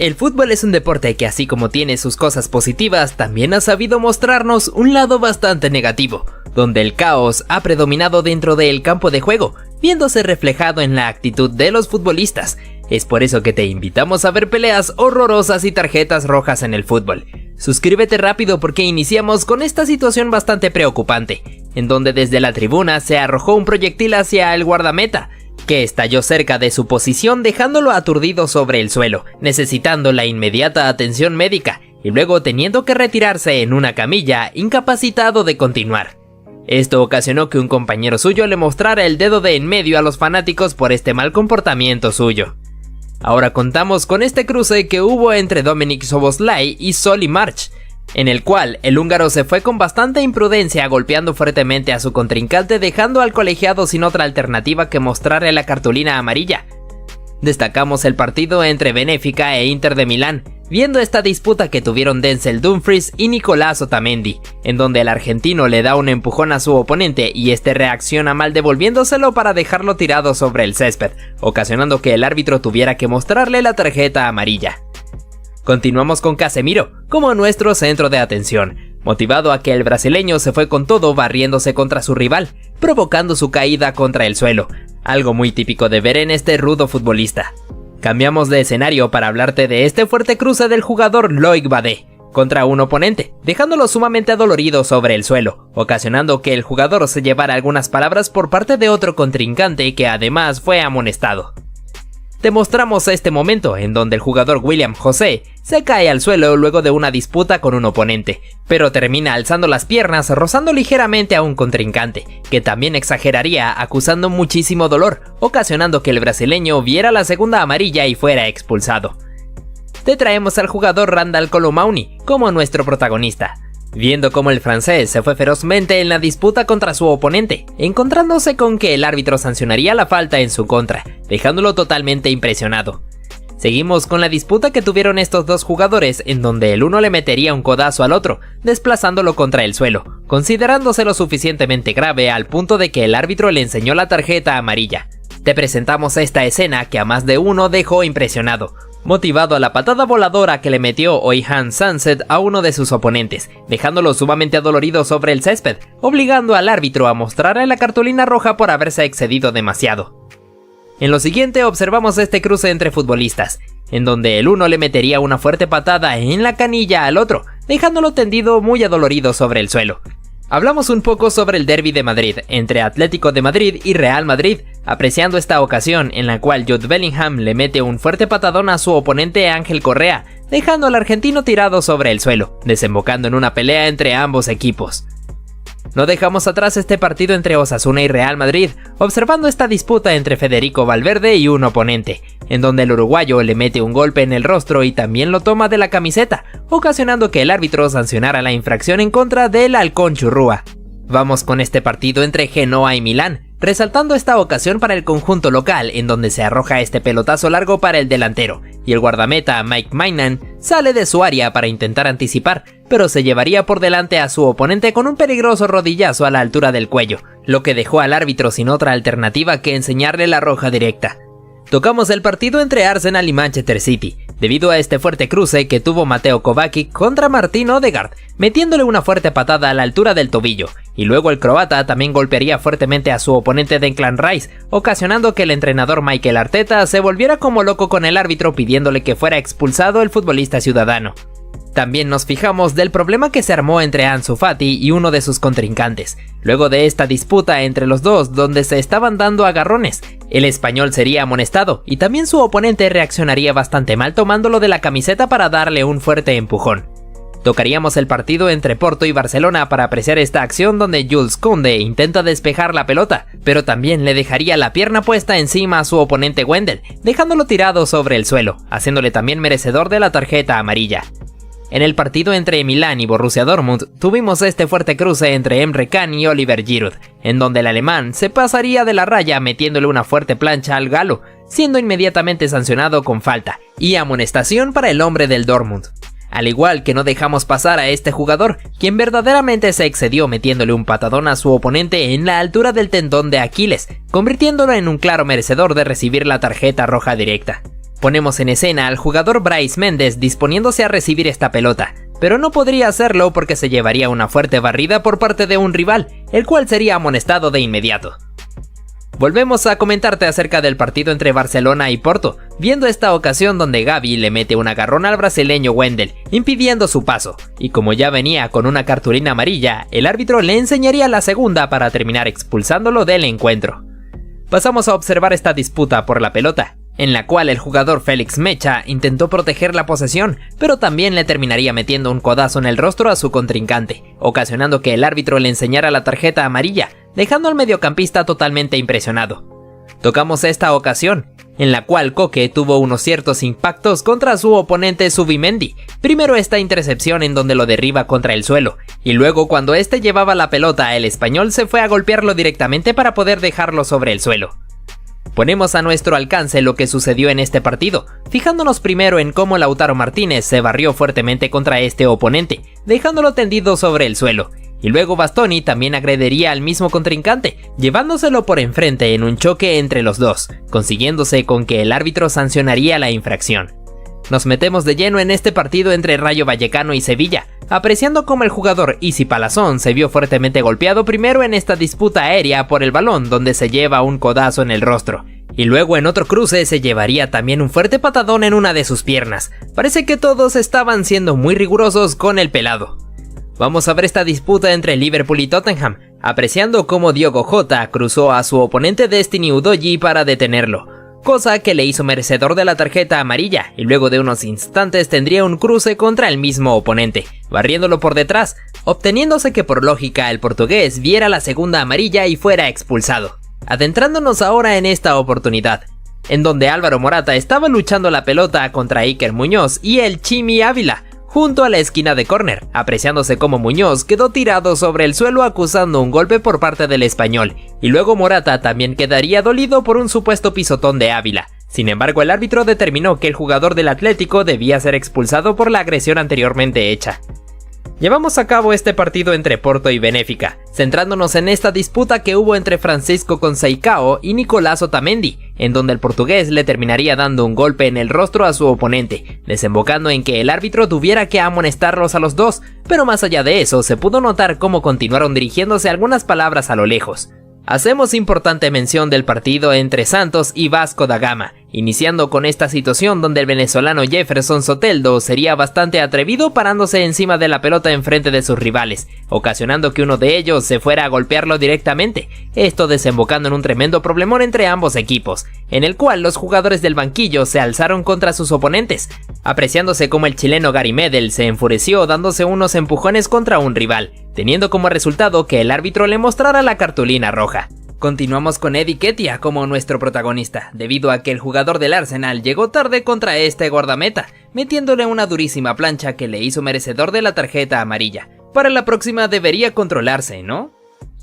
El fútbol es un deporte que, así como tiene sus cosas positivas, también ha sabido mostrarnos un lado bastante negativo, donde el caos ha predominado dentro del campo de juego, viéndose reflejado en la actitud de los futbolistas. Es por eso que te invitamos a ver peleas horrorosas y tarjetas rojas en el fútbol. Suscríbete rápido porque iniciamos con esta situación bastante preocupante, en donde desde la tribuna se arrojó un proyectil hacia el guardameta, que estalló cerca de su posición dejándolo aturdido sobre el suelo, necesitando la inmediata atención médica, y luego teniendo que retirarse en una camilla, incapacitado de continuar. Esto ocasionó que un compañero suyo le mostrara el dedo de en medio a los fanáticos por este mal comportamiento suyo. Ahora contamos con este cruce que hubo entre Dominik Szoboszlai y Solly March, en el cual el húngaro se fue con bastante imprudencia golpeando fuertemente a su contrincante, dejando al colegiado sin otra alternativa que mostrarle la cartulina amarilla. Destacamos el partido entre Benfica e Inter de Milán, viendo esta disputa que tuvieron Denzel Dumfries y Nicolás Otamendi, en donde el argentino le da un empujón a su oponente y este reacciona mal devolviéndoselo para dejarlo tirado sobre el césped, ocasionando que el árbitro tuviera que mostrarle la tarjeta amarilla. Continuamos con Casemiro como nuestro centro de atención, motivado a que el brasileño se fue con todo barriéndose contra su rival, provocando su caída contra el suelo, algo muy típico de ver en este rudo futbolista. Cambiamos de escenario para hablarte de este fuerte cruce del jugador Loic Badé contra un oponente, dejándolo sumamente adolorido sobre el suelo, ocasionando que el jugador se llevara algunas palabras por parte de otro contrincante que además fue amonestado. Te mostramos este momento en donde el jugador William José se cae al suelo luego de una disputa con un oponente, pero termina alzando las piernas rozando ligeramente a un contrincante, que también exageraría acusando muchísimo dolor, ocasionando que el brasileño viera la segunda amarilla y fuera expulsado. Te traemos al jugador Randal Kolo Muani como nuestro protagonista, viendo cómo el francés se fue ferozmente en la disputa contra su oponente, encontrándose con que el árbitro sancionaría la falta en su contra, dejándolo totalmente impresionado. Seguimos con la disputa que tuvieron estos dos jugadores, en donde el uno le metería un codazo al otro, desplazándolo contra el suelo, considerándose lo suficientemente grave al punto de que el árbitro le enseñó la tarjeta amarilla. Te presentamos esta escena que a más de uno dejó impresionado, motivado a la patada voladora que le metió Oyhan Sunset a uno de sus oponentes, dejándolo sumamente adolorido sobre el césped, obligando al árbitro a mostrarle la cartulina roja por haberse excedido demasiado. En lo siguiente observamos este cruce entre futbolistas, en donde el uno le metería una fuerte patada en la canilla al otro, dejándolo tendido muy adolorido sobre el suelo. Hablamos un poco sobre el derbi de Madrid, entre Atlético de Madrid y Real Madrid, apreciando esta ocasión en la cual Jude Bellingham le mete un fuerte patadón a su oponente Ángel Correa, dejando al argentino tirado sobre el suelo, desembocando en una pelea entre ambos equipos. No dejamos atrás este partido entre Osasuna y Real Madrid, observando esta disputa entre Federico Valverde y un oponente, en donde el uruguayo le mete un golpe en el rostro y también lo toma de la camiseta, ocasionando que el árbitro sancionara la infracción en contra del Halcón Churrúa. Vamos con este partido entre Genoa y Milán, resaltando esta ocasión para el conjunto local, en donde se arroja este pelotazo largo para el delantero, y el guardameta Mike Maignan sale de su área para intentar anticipar, pero se llevaría por delante a su oponente con un peligroso rodillazo a la altura del cuello, lo que dejó al árbitro sin otra alternativa que enseñarle la roja directa. Tocamos el partido entre Arsenal y Manchester City, debido a este fuerte cruce que tuvo Mateo Kovacic contra Martin Odegaard, metiéndole una fuerte patada a la altura del tobillo, y luego el croata también golpearía fuertemente a su oponente Declan Rice, ocasionando que el entrenador Mikel Arteta se volviera como loco con el árbitro pidiéndole que fuera expulsado el futbolista ciudadano. También nos fijamos del problema que se armó entre Ansu Fati y uno de sus contrincantes, luego de esta disputa entre los dos donde se estaban dando agarrones. El español sería amonestado y también su oponente reaccionaría bastante mal tomándolo de la camiseta para darle un fuerte empujón. Tocaríamos el partido entre Porto y Barcelona para apreciar esta acción donde Jules Koundé intenta despejar la pelota, pero también le dejaría la pierna puesta encima a su oponente Wendel, dejándolo tirado sobre el suelo, haciéndole también merecedor de la tarjeta amarilla. En el partido entre Milán y Borussia Dortmund tuvimos este fuerte cruce entre Emre Can y Oliver Giroud, en donde el alemán se pasaría de la raya metiéndole una fuerte plancha al galo, siendo inmediatamente sancionado con falta y amonestación para el hombre del Dortmund. Al igual que no dejamos pasar a este jugador, quien verdaderamente se excedió metiéndole un patadón a su oponente en la altura del tendón de Aquiles, convirtiéndolo en un claro merecedor de recibir la tarjeta roja directa. Ponemos en escena al jugador Brais Méndez disponiéndose a recibir esta pelota, pero no podría hacerlo porque se llevaría una fuerte barrida por parte de un rival, el cual sería amonestado de inmediato. Volvemos a comentarte acerca del partido entre Barcelona y Porto, viendo esta ocasión donde Gavi le mete un agarrón al brasileño Wendel, impidiendo su paso, y como ya venía con una cartulina amarilla, el árbitro le enseñaría la segunda para terminar expulsándolo del encuentro. Pasamos a observar esta disputa por la pelota, en la cual el jugador Félix Mecha intentó proteger la posesión, pero también le terminaría metiendo un codazo en el rostro a su contrincante, ocasionando que el árbitro le enseñara la tarjeta amarilla, dejando al mediocampista totalmente impresionado. Tocamos esta ocasión, en la cual Koke tuvo unos ciertos impactos contra su oponente Zubimendi, primero esta intercepción en donde lo derriba contra el suelo, y luego cuando este llevaba la pelota el español se fue a golpearlo directamente para poder dejarlo sobre el suelo. Ponemos a nuestro alcance lo que sucedió en este partido, fijándonos primero en cómo Lautaro Martínez se barrió fuertemente contra este oponente, dejándolo tendido sobre el suelo, y luego Bastoni también agrediría al mismo contrincante, llevándoselo por enfrente en un choque entre los dos, consiguiéndose con que el árbitro sancionaría la infracción. Nos metemos de lleno en este partido entre Rayo Vallecano y Sevilla, apreciando cómo el jugador Isi Palazón se vio fuertemente golpeado primero en esta disputa aérea por el balón donde se lleva un codazo en el rostro, y luego en otro cruce se llevaría también un fuerte patadón en una de sus piernas. Parece que todos estaban siendo muy rigurosos con el pelado. Vamos a ver esta disputa entre Liverpool y Tottenham, apreciando cómo Diogo Jota cruzó a su oponente Destiny Udogie para detenerlo, cosa que le hizo merecedor de la tarjeta amarilla, y luego de unos instantes tendría un cruce contra el mismo oponente, barriéndolo por detrás, obteniéndose que por lógica el portugués viera la segunda amarilla y fuera expulsado. Adentrándonos ahora en esta oportunidad, en donde Álvaro Morata estaba luchando la pelota contra Iker Muñoz y el Chimi Ávila, junto a la esquina de córner, apreciándose como Muñoz quedó tirado sobre el suelo acusando un golpe por parte del español, y luego Morata también quedaría dolido por un supuesto pisotón de Ávila. Sin embargo, el árbitro determinó que el jugador del Atlético debía ser expulsado por la agresión anteriormente hecha. Llevamos a cabo este partido entre Porto y Benfica, centrándonos en esta disputa que hubo entre Francisco Conceição y Nicolás Otamendi, en donde el portugués le terminaría dando un golpe en el rostro a su oponente, desembocando en que el árbitro tuviera que amonestarlos a los dos, pero más allá de eso se pudo notar cómo continuaron dirigiéndose algunas palabras a lo lejos. Hacemos importante mención del partido entre Santos y Vasco da Gama, iniciando con esta situación donde el venezolano Jefferson Soteldo sería bastante atrevido parándose encima de la pelota enfrente de sus rivales, ocasionando que uno de ellos se fuera a golpearlo directamente, esto desembocando en un tremendo problemón entre ambos equipos, en el cual los jugadores del banquillo se alzaron contra sus oponentes, apreciándose como el chileno Gary Medel se enfureció dándose unos empujones contra un rival, teniendo como resultado que el árbitro le mostrara la cartulina roja. Continuamos con Eddie Nketiah como nuestro protagonista, debido a que el jugador del Arsenal llegó tarde contra este guardameta, metiéndole una durísima plancha que le hizo merecedor de la tarjeta amarilla. Para la próxima debería controlarse, ¿no?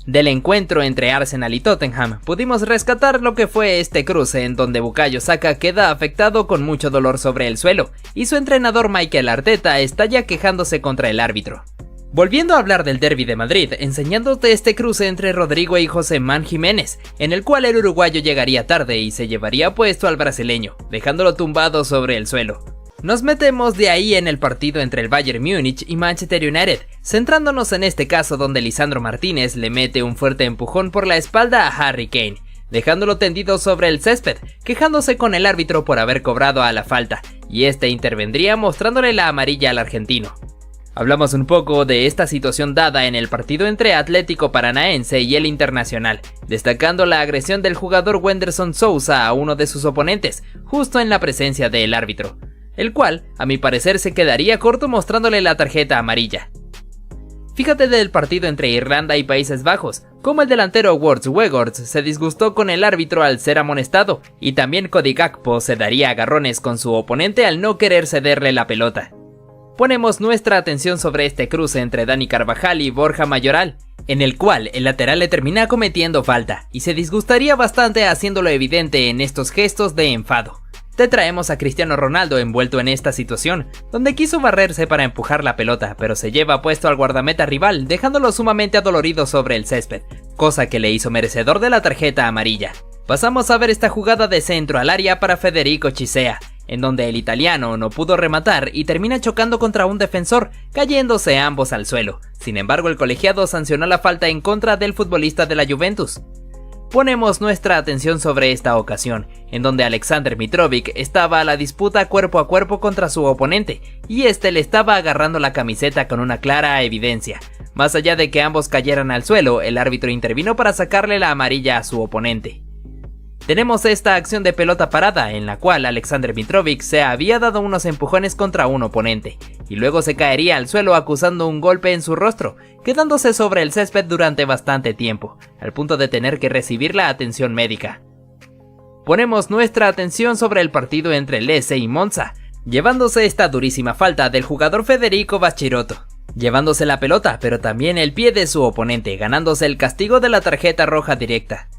Del encuentro entre Arsenal y Tottenham, pudimos rescatar lo que fue este cruce en donde Bukayo Saka queda afectado con mucho dolor sobre el suelo, y su entrenador Mikel Arteta está ya quejándose contra el árbitro. Volviendo a hablar del derbi de Madrid, enseñándote este cruce entre Rodrigo y José Man Jiménez, en el cual el uruguayo llegaría tarde y se llevaría puesto al brasileño, dejándolo tumbado sobre el suelo. Nos metemos de ahí en el partido entre el Bayern Múnich y Manchester United, centrándonos en este caso donde Lisandro Martínez le mete un fuerte empujón por la espalda a Harry Kane, dejándolo tendido sobre el césped, quejándose con el árbitro por haber cobrado a la falta, y este intervendría mostrándole la amarilla al argentino. Hablamos un poco de esta situación dada en el partido entre Atlético Paranaense y el Internacional, destacando la agresión del jugador Wenderson Sousa a uno de sus oponentes, justo en la presencia del árbitro, el cual, a mi parecer, se quedaría corto mostrándole la tarjeta amarilla. Fíjate del partido entre Irlanda y Países Bajos, como el delantero Words Weghorst se disgustó con el árbitro al ser amonestado, y también Cody Gakpo se daría agarrones con su oponente al no querer cederle la pelota. Ponemos nuestra atención sobre este cruce entre Dani Carvajal y Borja Mayoral, en el cual el lateral le termina cometiendo falta, y se disgustaría bastante haciéndolo evidente en estos gestos de enfado. Te traemos a Cristiano Ronaldo envuelto en esta situación, donde quiso barrerse para empujar la pelota, pero se lleva puesto al guardameta rival, dejándolo sumamente adolorido sobre el césped, cosa que le hizo merecedor de la tarjeta amarilla. Pasamos a ver esta jugada de centro al área para Federico Chisea, en donde el italiano no pudo rematar y termina chocando contra un defensor, cayéndose ambos al suelo. Sin embargo, el colegiado sancionó la falta en contra del futbolista de la Juventus. Ponemos nuestra atención sobre esta ocasión, en donde Aleksandar Mitrovic estaba a la disputa cuerpo a cuerpo contra su oponente, y este le estaba agarrando la camiseta con una clara evidencia. Más allá de que ambos cayeran al suelo, el árbitro intervino para sacarle la amarilla a su oponente. Tenemos esta acción de pelota parada, en la cual Aleksandar Mitrovic se había dado unos empujones contra un oponente, y luego se caería al suelo acusando un golpe en su rostro, quedándose sobre el césped durante bastante tiempo, al punto de tener que recibir la atención médica. Ponemos nuestra atención sobre el partido entre Lecce y Monza, llevándose esta durísima falta del jugador Federico Baccirotto, llevándose la pelota pero también el pie de su oponente, ganándose el castigo de la tarjeta roja directa.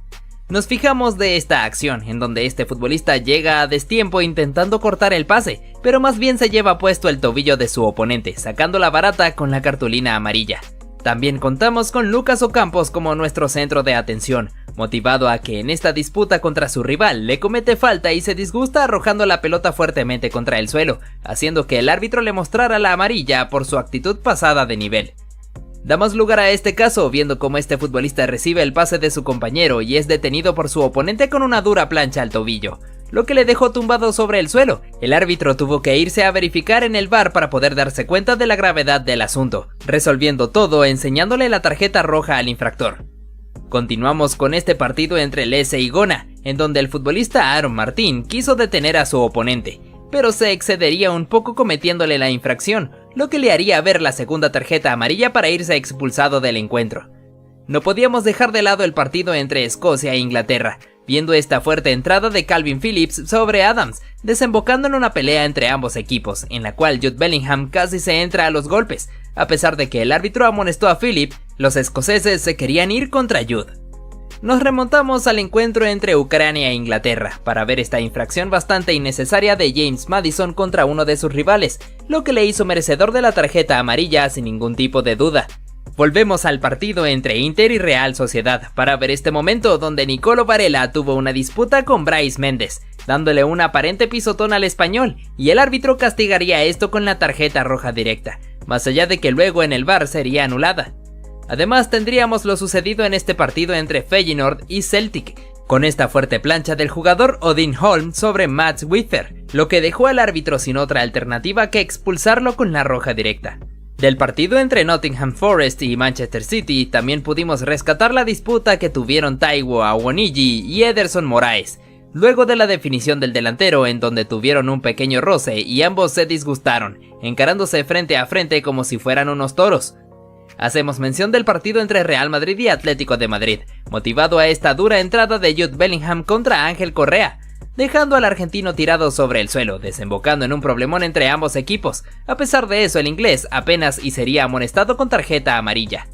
Nos fijamos de esta acción, en donde este futbolista llega a destiempo intentando cortar el pase, pero más bien se lleva puesto el tobillo de su oponente, sacando la barata con la cartulina amarilla. También contamos con Lucas Ocampos como nuestro centro de atención, motivado a que en esta disputa contra su rival le comete falta y se disgusta arrojando la pelota fuertemente contra el suelo, haciendo que el árbitro le mostrara la amarilla por su actitud pasada de nivel. Damos lugar a este caso viendo cómo este futbolista recibe el pase de su compañero y es detenido por su oponente con una dura plancha al tobillo, lo que le dejó tumbado sobre el suelo. El árbitro tuvo que irse a verificar en el VAR para poder darse cuenta de la gravedad del asunto, resolviendo todo enseñándole la tarjeta roja al infractor. Continuamos con este partido entre Lecce y Gona, en donde el futbolista Aaron Martín quiso detener a su oponente, pero se excedería un poco cometiéndole la infracción, lo que le haría ver la segunda tarjeta amarilla para irse expulsado del encuentro. No podíamos dejar de lado el partido entre Escocia e Inglaterra, viendo esta fuerte entrada de Calvin Phillips sobre Adams, desembocando en una pelea entre ambos equipos, en la cual Jude Bellingham casi se entra a los golpes. A pesar de que el árbitro amonestó a Phillips, los escoceses se querían ir contra Jude. Nos remontamos al encuentro entre Ucrania e Inglaterra para ver esta infracción bastante innecesaria de James Maddison contra uno de sus rivales, lo que le hizo merecedor de la tarjeta amarilla sin ningún tipo de duda. Volvemos al partido entre Inter y Real Sociedad para ver este momento donde Nicolo Varela tuvo una disputa con Brais Méndez, dándole un aparente pisotón al español, y el árbitro castigaría esto con la tarjeta roja directa, más allá de que luego en el VAR sería anulada. Además tendríamos lo sucedido en este partido entre Feyenoord y Celtic, con esta fuerte plancha del jugador Odin Holm sobre Mats Wither, lo que dejó al árbitro sin otra alternativa que expulsarlo con la roja directa. Del partido entre Nottingham Forest y Manchester City también pudimos rescatar la disputa que tuvieron Taiwo Awoniyi y Ederson Moraes, luego de la definición del delantero en donde tuvieron un pequeño roce y ambos se disgustaron, encarándose frente a frente como si fueran unos toros. Hacemos mención del partido entre Real Madrid y Atlético de Madrid, motivado a esta dura entrada de Jude Bellingham contra Ángel Correa, dejando al argentino tirado sobre el suelo, desembocando en un problemón entre ambos equipos. A pesar de eso, el inglés apenas y sería amonestado con tarjeta amarilla.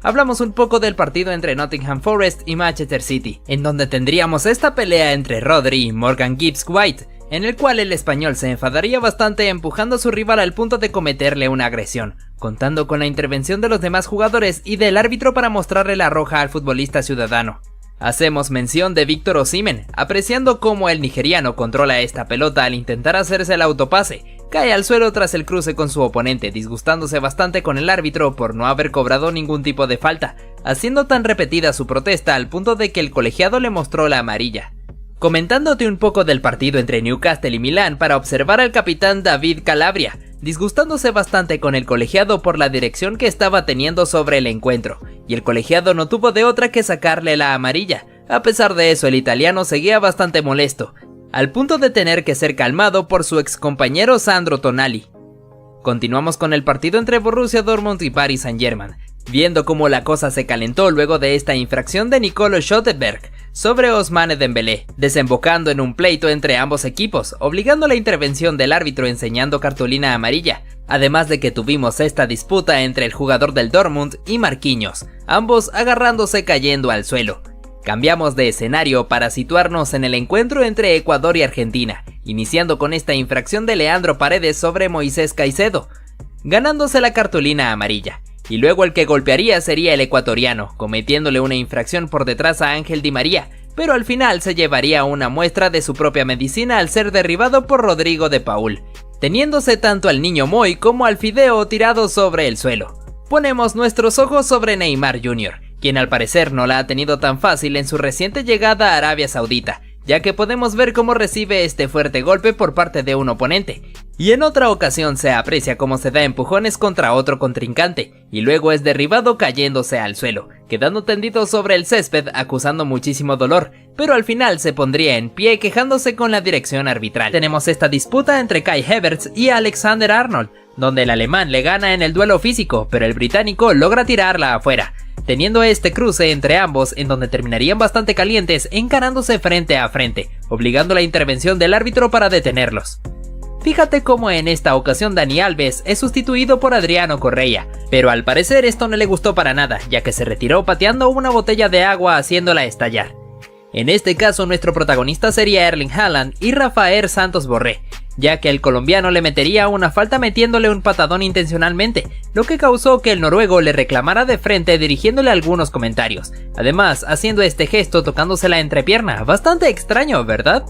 Hablamos un poco del partido entre Nottingham Forest y Manchester City, en donde tendríamos esta pelea entre Rodri y Morgan Gibbs White, en el cual el español se enfadaría bastante empujando a su rival al punto de cometerle una agresión, contando con la intervención de los demás jugadores y del árbitro para mostrarle la roja al futbolista ciudadano. Hacemos mención de Víctor Osimhen, apreciando cómo el nigeriano controla esta pelota al intentar hacerse el autopase, cae al suelo tras el cruce con su oponente, disgustándose bastante con el árbitro por no haber cobrado ningún tipo de falta, haciendo tan repetida su protesta al punto de que el colegiado le mostró la amarilla. Comentándote un poco del partido entre Newcastle y Milán para observar al capitán David Calabria, disgustándose bastante con el colegiado por la dirección que estaba teniendo sobre el encuentro, y el colegiado no tuvo de otra que sacarle la amarilla. A pesar de eso, el italiano seguía bastante molesto, al punto de tener que ser calmado por su excompañero Sandro Tonali. Continuamos con el partido entre Borussia Dortmund y Paris Saint-Germain, viendo cómo la cosa se calentó luego de esta infracción de Nicolo Schlotterberg sobre Ousmane Dembélé, desembocando en un pleito entre ambos equipos, obligando la intervención del árbitro enseñando cartulina amarilla, además de que tuvimos esta disputa entre el jugador del Dortmund y Marquinhos, ambos agarrándose cayendo al suelo. Cambiamos de escenario para situarnos en el encuentro entre Ecuador y Argentina, iniciando con esta infracción de Leandro Paredes sobre Moisés Caicedo, ganándose la cartulina amarilla. Y luego el que golpearía sería el ecuatoriano, cometiéndole una infracción por detrás a Ángel Di María, pero al final se llevaría una muestra de su propia medicina al ser derribado por Rodrigo de Paul, teniéndose tanto al niño Moy como al Fideo tirados sobre el suelo. Ponemos nuestros ojos sobre Neymar Jr., quien al parecer no la ha tenido tan fácil en su reciente llegada a Arabia Saudita, ya que podemos ver cómo recibe este fuerte golpe por parte de un oponente, y en otra ocasión se aprecia cómo se da empujones contra otro contrincante, y luego es derribado cayéndose al suelo, quedando tendido sobre el césped acusando muchísimo dolor, pero al final se pondría en pie quejándose con la dirección arbitral. Tenemos esta disputa entre Kai Havertz y Alexander Arnold, donde el alemán le gana en el duelo físico, pero el británico logra tirarla afuera, teniendo este cruce entre ambos en donde terminarían bastante calientes encarándose frente a frente, obligando la intervención del árbitro para detenerlos. Fíjate cómo en esta ocasión Dani Alves es sustituido por Adriano Correa, pero al parecer esto no le gustó para nada, ya que se retiró pateando una botella de agua haciéndola estallar. En este caso nuestro protagonista sería Erling Haaland y Rafael Santos Borré, ya que el colombiano le metería una falta metiéndole un patadón intencionalmente, lo que causó que el noruego le reclamara de frente dirigiéndole algunos comentarios, además haciendo este gesto tocándose la entrepierna, bastante extraño, ¿verdad?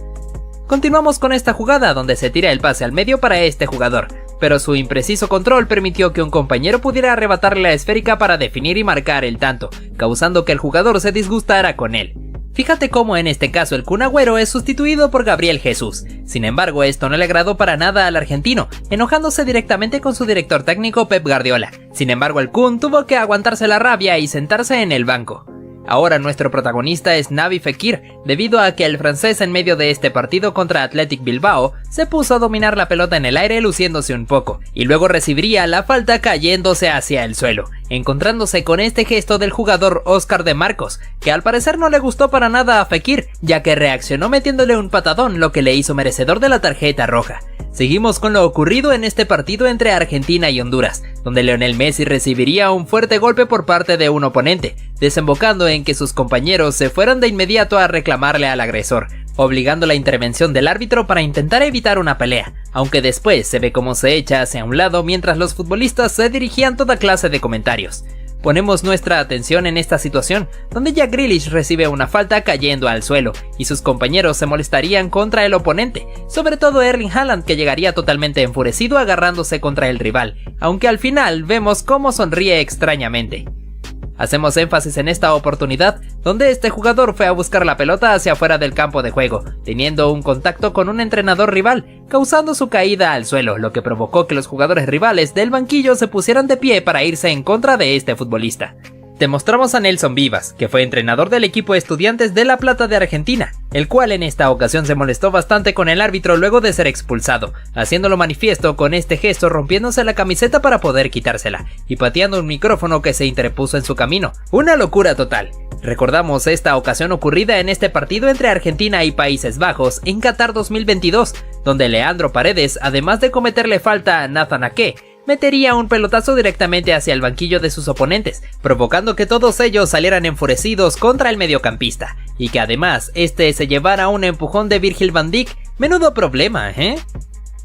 Continuamos con esta jugada donde se tira el pase al medio para este jugador, pero su impreciso control permitió que un compañero pudiera arrebatarle la esférica para definir y marcar el tanto, causando que el jugador se disgustara con él. Fíjate cómo en este caso el Kun Agüero es sustituido por Gabriel Jesús. Sin embargo, esto no le agradó para nada al argentino, enojándose directamente con su director técnico Pep Guardiola. Sin embargo, el Kun tuvo que aguantarse la rabia y sentarse en el banco. Ahora nuestro protagonista es Naby Fekir, debido a que el francés en medio de este partido contra Athletic Bilbao se puso a dominar la pelota en el aire luciéndose un poco, y luego recibiría la falta cayéndose hacia el suelo, encontrándose con este gesto del jugador Oscar de Marcos, que al parecer no le gustó para nada a Fekir, ya que reaccionó metiéndole un patadón, lo que le hizo merecedor de la tarjeta roja. Seguimos con lo ocurrido en este partido entre Argentina y Honduras, donde Lionel Messi recibiría un fuerte golpe por parte de un oponente, desembocando en que sus compañeros se fueran de inmediato a reclamarle al agresor, obligando la intervención del árbitro para intentar evitar una pelea, aunque después se ve cómo se echa hacia un lado mientras los futbolistas se dirigían toda clase de comentarios. Ponemos nuestra atención en esta situación, donde Jack Grealish recibe una falta cayendo al suelo, y sus compañeros se molestarían contra el oponente, sobre todo Erling Haaland, que llegaría totalmente enfurecido agarrándose contra el rival, aunque al final vemos cómo sonríe extrañamente. Hacemos énfasis en esta oportunidad, donde este jugador fue a buscar la pelota hacia afuera del campo de juego, teniendo un contacto con un entrenador rival, causando su caída al suelo, lo que provocó que los jugadores rivales del banquillo se pusieran de pie para irse en contra de este futbolista. Te mostramos a Nelson Vivas, que fue entrenador del equipo Estudiantes de La Plata de Argentina, el cual en esta ocasión se molestó bastante con el árbitro luego de ser expulsado, haciéndolo manifiesto con este gesto rompiéndose la camiseta para poder quitársela, y pateando un micrófono que se interpuso en su camino. Una locura total. Recordamos esta ocasión ocurrida en este partido entre Argentina y Países Bajos en Qatar 2022, donde Leandro Paredes, además de cometerle falta a Nathan Ake, metería un pelotazo directamente hacia el banquillo de sus oponentes, provocando que todos ellos salieran enfurecidos contra el mediocampista, y que además este se llevara un empujón de Virgil van Dijk. Menudo problema, ¿eh?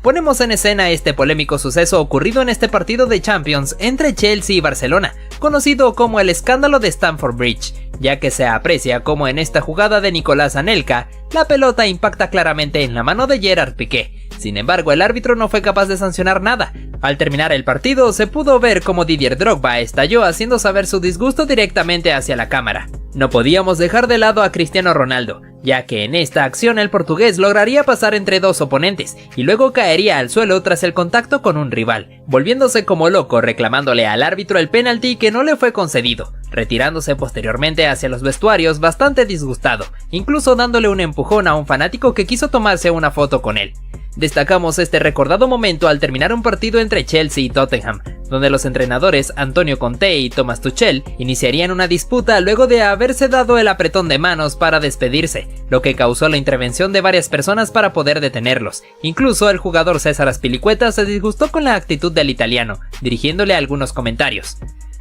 Ponemos en escena este polémico suceso ocurrido en este partido de Champions entre Chelsea y Barcelona, conocido como el escándalo de Stamford Bridge, ya que se aprecia como en esta jugada de Nicolás Anelka, la pelota impacta claramente en la mano de Gerard Piqué. Sin embargo, el árbitro no fue capaz de sancionar nada. Al terminar el partido, se pudo ver cómo Didier Drogba estalló haciendo saber su disgusto directamente hacia la cámara. No podíamos dejar de lado a Cristiano Ronaldo, ya que en esta acción el portugués lograría pasar entre dos oponentes y luego caería al suelo tras el contacto con un rival, volviéndose como loco reclamándole al árbitro el penalti que no le fue concedido, retirándose posteriormente hacia los vestuarios bastante disgustado, incluso dándole un empujón a un fanático que quiso tomarse una foto con él. Destacamos este recordado momento al terminar un partido entre Chelsea y Tottenham, donde los entrenadores Antonio Conte y Thomas Tuchel iniciarían una disputa luego de haberse dado el apretón de manos para despedirse, lo que causó la intervención de varias personas para poder detenerlos. Incluso el jugador César Azpilicueta se disgustó con la actitud del italiano, dirigiéndole algunos comentarios.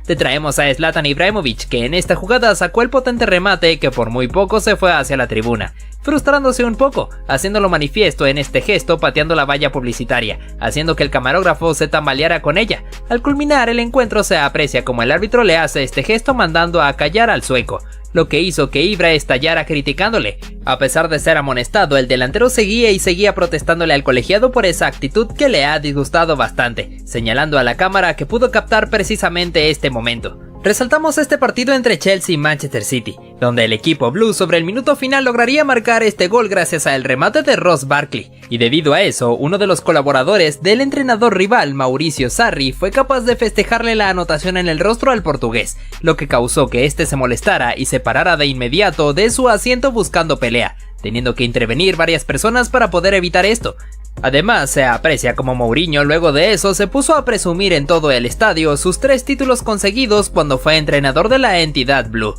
Te traemos a Zlatan Ibrahimovic, que en esta jugada sacó el potente remate que por muy poco se fue hacia la tribuna, frustrándose un poco, haciéndolo manifiesto en este gesto pateando la valla publicitaria, haciendo que el camarógrafo se tambaleara con ella. Al culminar el encuentro se aprecia como el árbitro le hace este gesto mandando a callar al sueco, lo que hizo que Ibra estallara criticándole. A pesar de ser amonestado, el delantero seguía protestándole al colegiado por esa actitud que le ha disgustado bastante, señalando a la cámara que pudo captar precisamente este momento. Resaltamos este partido entre Chelsea y Manchester City, donde el equipo blue sobre el minuto final lograría marcar este gol gracias al remate de Ross Barkley, y debido a eso, uno de los colaboradores del entrenador rival, Mauricio Sarri, fue capaz de festejarle la anotación en el rostro al portugués, lo que causó que este se molestara y se parara de inmediato de su asiento buscando pelea, teniendo que intervenir varias personas para poder evitar esto. Además, se aprecia como Mourinho luego de eso se puso a presumir en todo el estadio sus 3 títulos conseguidos cuando fue entrenador de la entidad blue.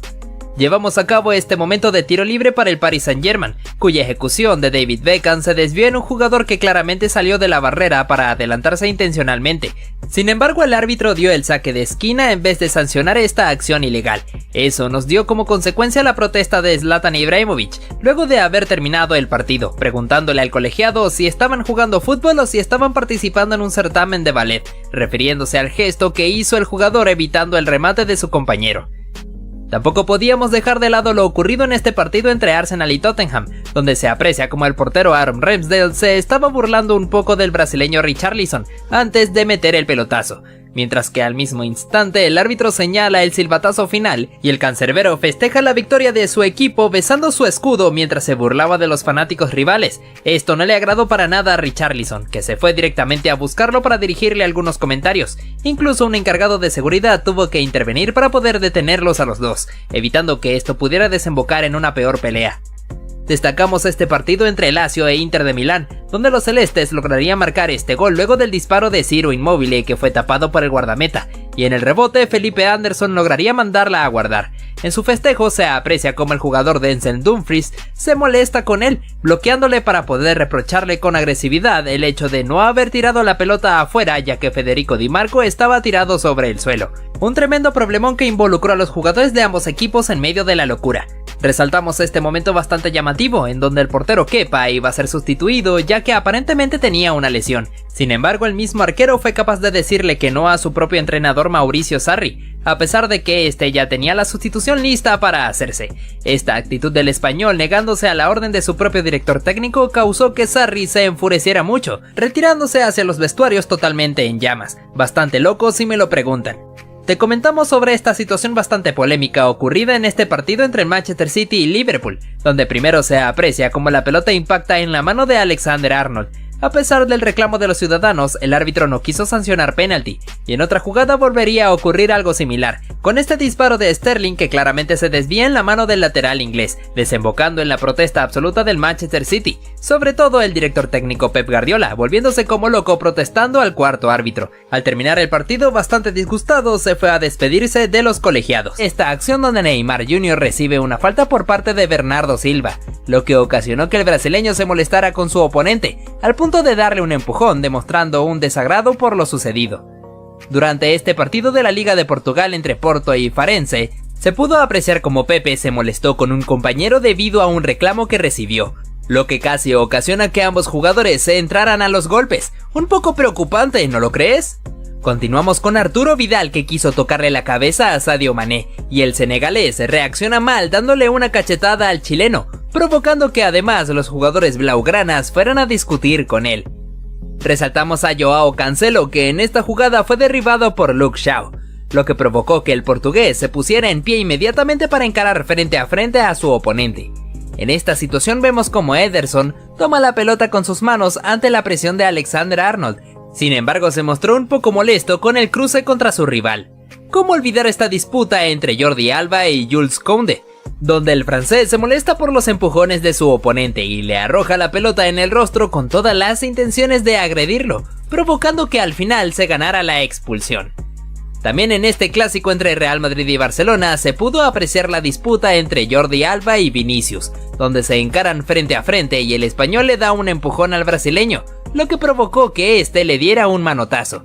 Llevamos a cabo este momento de tiro libre para el Paris Saint-Germain, cuya ejecución de David Beckham se desvió en un jugador que claramente salió de la barrera para adelantarse intencionalmente. Sin embargo, el árbitro dio el saque de esquina en vez de sancionar esta acción ilegal. Eso nos dio como consecuencia la protesta de Zlatan Ibrahimovic, luego de haber terminado el partido, preguntándole al colegiado si estaban jugando fútbol o si estaban participando en un certamen de ballet, refiriéndose al gesto que hizo el jugador evitando el remate de su compañero. Tampoco podíamos dejar de lado lo ocurrido en este partido entre Arsenal y Tottenham, donde se aprecia como el portero Aaron Ramsdale se estaba burlando un poco del brasileño Richarlison antes de meter el pelotazo, mientras que al mismo instante el árbitro señala el silbatazo final y el cancerbero festeja la victoria de su equipo besando su escudo mientras se burlaba de los fanáticos rivales. Esto no le agradó para nada a Richarlison, que se fue directamente a buscarlo para dirigirle algunos comentarios. Incluso un encargado de seguridad tuvo que intervenir para poder detenerlos a los dos, evitando que esto pudiera desembocar en una peor pelea. Destacamos este partido entre Lazio e Inter de Milán, donde los celestes lograrían marcar este gol luego del disparo de Ciro Immobile que fue tapado por el guardameta, y en el rebote Felipe Anderson lograría mandarla a guardar. En su festejo se aprecia como el jugador Denzel Dumfries se molesta con él, bloqueándole para poder reprocharle con agresividad el hecho de no haber tirado la pelota afuera ya que Federico Di Marco estaba tirado sobre el suelo. Un tremendo problemón que involucró a los jugadores de ambos equipos en medio de la locura. Resaltamos este momento bastante llamativo, en donde el portero Kepa iba a ser sustituido ya que aparentemente tenía una lesión. Sin embargo, el mismo arquero fue capaz de decirle que no a su propio entrenador Mauricio Sarri, a pesar de que este ya tenía la sustitución lista para hacerse. Esta actitud del español negándose a la orden de su propio director técnico causó que Sarri se enfureciera mucho, retirándose hacia los vestuarios totalmente en llamas. Bastante loco si me lo preguntan. Te comentamos sobre esta situación bastante polémica ocurrida en este partido entre Manchester City y Liverpool, donde primero se aprecia como la pelota impacta en la mano de Alexander-Arnold. A pesar del reclamo de los ciudadanos, el árbitro no quiso sancionar penalti, y en otra jugada volvería a ocurrir algo similar, con este disparo de Sterling que claramente se desvía en la mano del lateral inglés, desembocando en la protesta absoluta del Manchester City, sobre todo el director técnico Pep Guardiola, volviéndose como loco protestando al cuarto árbitro. Al terminar el partido, bastante disgustado, se fue a despedirse de los colegiados. Esta acción donde Neymar Jr. recibe una falta por parte de Bernardo Silva, lo que ocasionó que el brasileño se molestara con su oponente, al punto de darle un empujón demostrando un desagrado por lo sucedido. Durante este partido de la Liga de Portugal entre Porto y Farense, se pudo apreciar como Pepe se molestó con un compañero debido a un reclamo que recibió, lo que casi ocasiona que ambos jugadores se entraran a los golpes. Un poco preocupante, ¿no lo crees? Continuamos con Arturo Vidal que quiso tocarle la cabeza a Sadio Mané, y el senegalés reacciona mal dándole una cachetada al chileno, provocando que además los jugadores blaugranas fueran a discutir con él. Resaltamos a Joao Cancelo que en esta jugada fue derribado por Luke Shaw, lo que provocó que el portugués se pusiera en pie inmediatamente para encarar frente a su oponente. En esta situación vemos como Ederson toma la pelota con sus manos ante la presión de Alexander-Arnold. Sin embargo, se mostró un poco molesto con el cruce contra su rival. ¿Cómo olvidar esta disputa entre Jordi Alba y Jules Koundé, donde el francés se molesta por los empujones de su oponente y le arroja la pelota en el rostro con todas las intenciones de agredirlo, provocando que al final se ganara la expulsión? También en este clásico entre Real Madrid y Barcelona se pudo apreciar la disputa entre Jordi Alba y Vinicius, donde se encaran frente a frente y el español le da un empujón al brasileño, lo que provocó que este le diera un manotazo.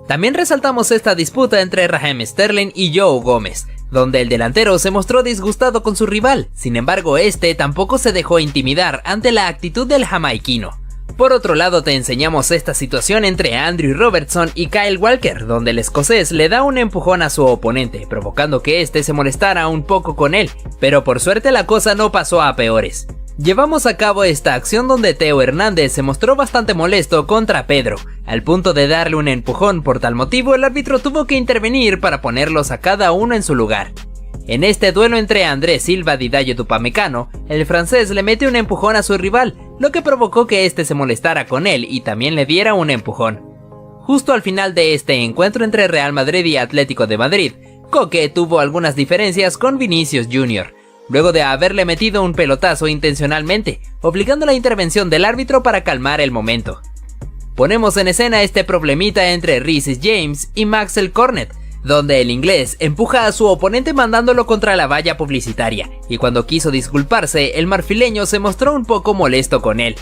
También resaltamos esta disputa entre Raheem Sterling y Joe Gómez, donde el delantero se mostró disgustado con su rival. Sin embargo, este tampoco se dejó intimidar ante la actitud del jamaiquino. Por otro lado, te enseñamos esta situación entre Andrew Robertson y Kyle Walker, donde el escocés le da un empujón a su oponente, provocando que este se molestara un poco con él, pero por suerte la cosa no pasó a peores. Llevamos a cabo esta acción donde Theo Hernández se mostró bastante molesto contra Pedro, al punto de darle un empujón. Por tal motivo el árbitro tuvo que intervenir para ponerlos a cada uno en su lugar. En este duelo entre André Silva y Dayo Tupamecano, el francés le mete un empujón a su rival, lo que provocó que este se molestara con él y también le diera un empujón. Justo al final de este encuentro entre Real Madrid y Atlético de Madrid, Koke tuvo algunas diferencias con Vinicius Jr., luego de haberle metido un pelotazo intencionalmente, obligando la intervención del árbitro para calmar el momento. Ponemos en escena este problemita entre Reece James y Maxwell Cornet, donde el inglés empuja a su oponente mandándolo contra la valla publicitaria, y cuando quiso disculparse, el marfileño se mostró un poco molesto con él.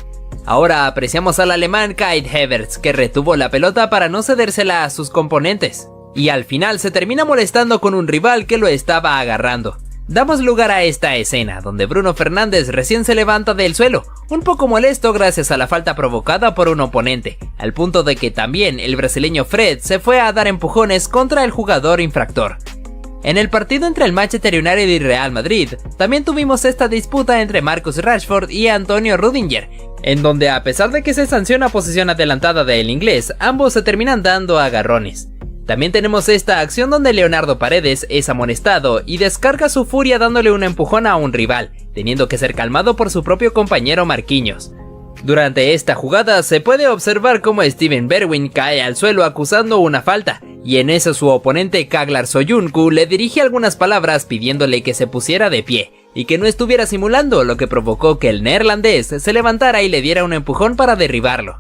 Ahora apreciamos al alemán Kai Havertz, que retuvo la pelota para no cedérsela a sus componentes, y al final se termina molestando con un rival que lo estaba agarrando. Damos lugar a esta escena, donde Bruno Fernández recién se levanta del suelo, un poco molesto gracias a la falta provocada por un oponente, al punto de que también el brasileño Fred se fue a dar empujones contra el jugador infractor. En el partido entre el Manchester United y Real Madrid, también tuvimos esta disputa entre Marcus Rashford y Antonio Rudiger, en donde a pesar de que se sanciona posición adelantada del inglés, ambos se terminan dando agarrones. También tenemos esta acción donde Leonardo Paredes es amonestado y descarga su furia dándole un empujón a un rival, teniendo que ser calmado por su propio compañero Marquinhos. Durante esta jugada se puede observar cómo Steven Bergwijn cae al suelo acusando una falta, y en eso su oponente Kaglar Soyuncu le dirige algunas palabras pidiéndole que se pusiera de pie, y que no estuviera simulando, lo que provocó que el neerlandés se levantara y le diera un empujón para derribarlo.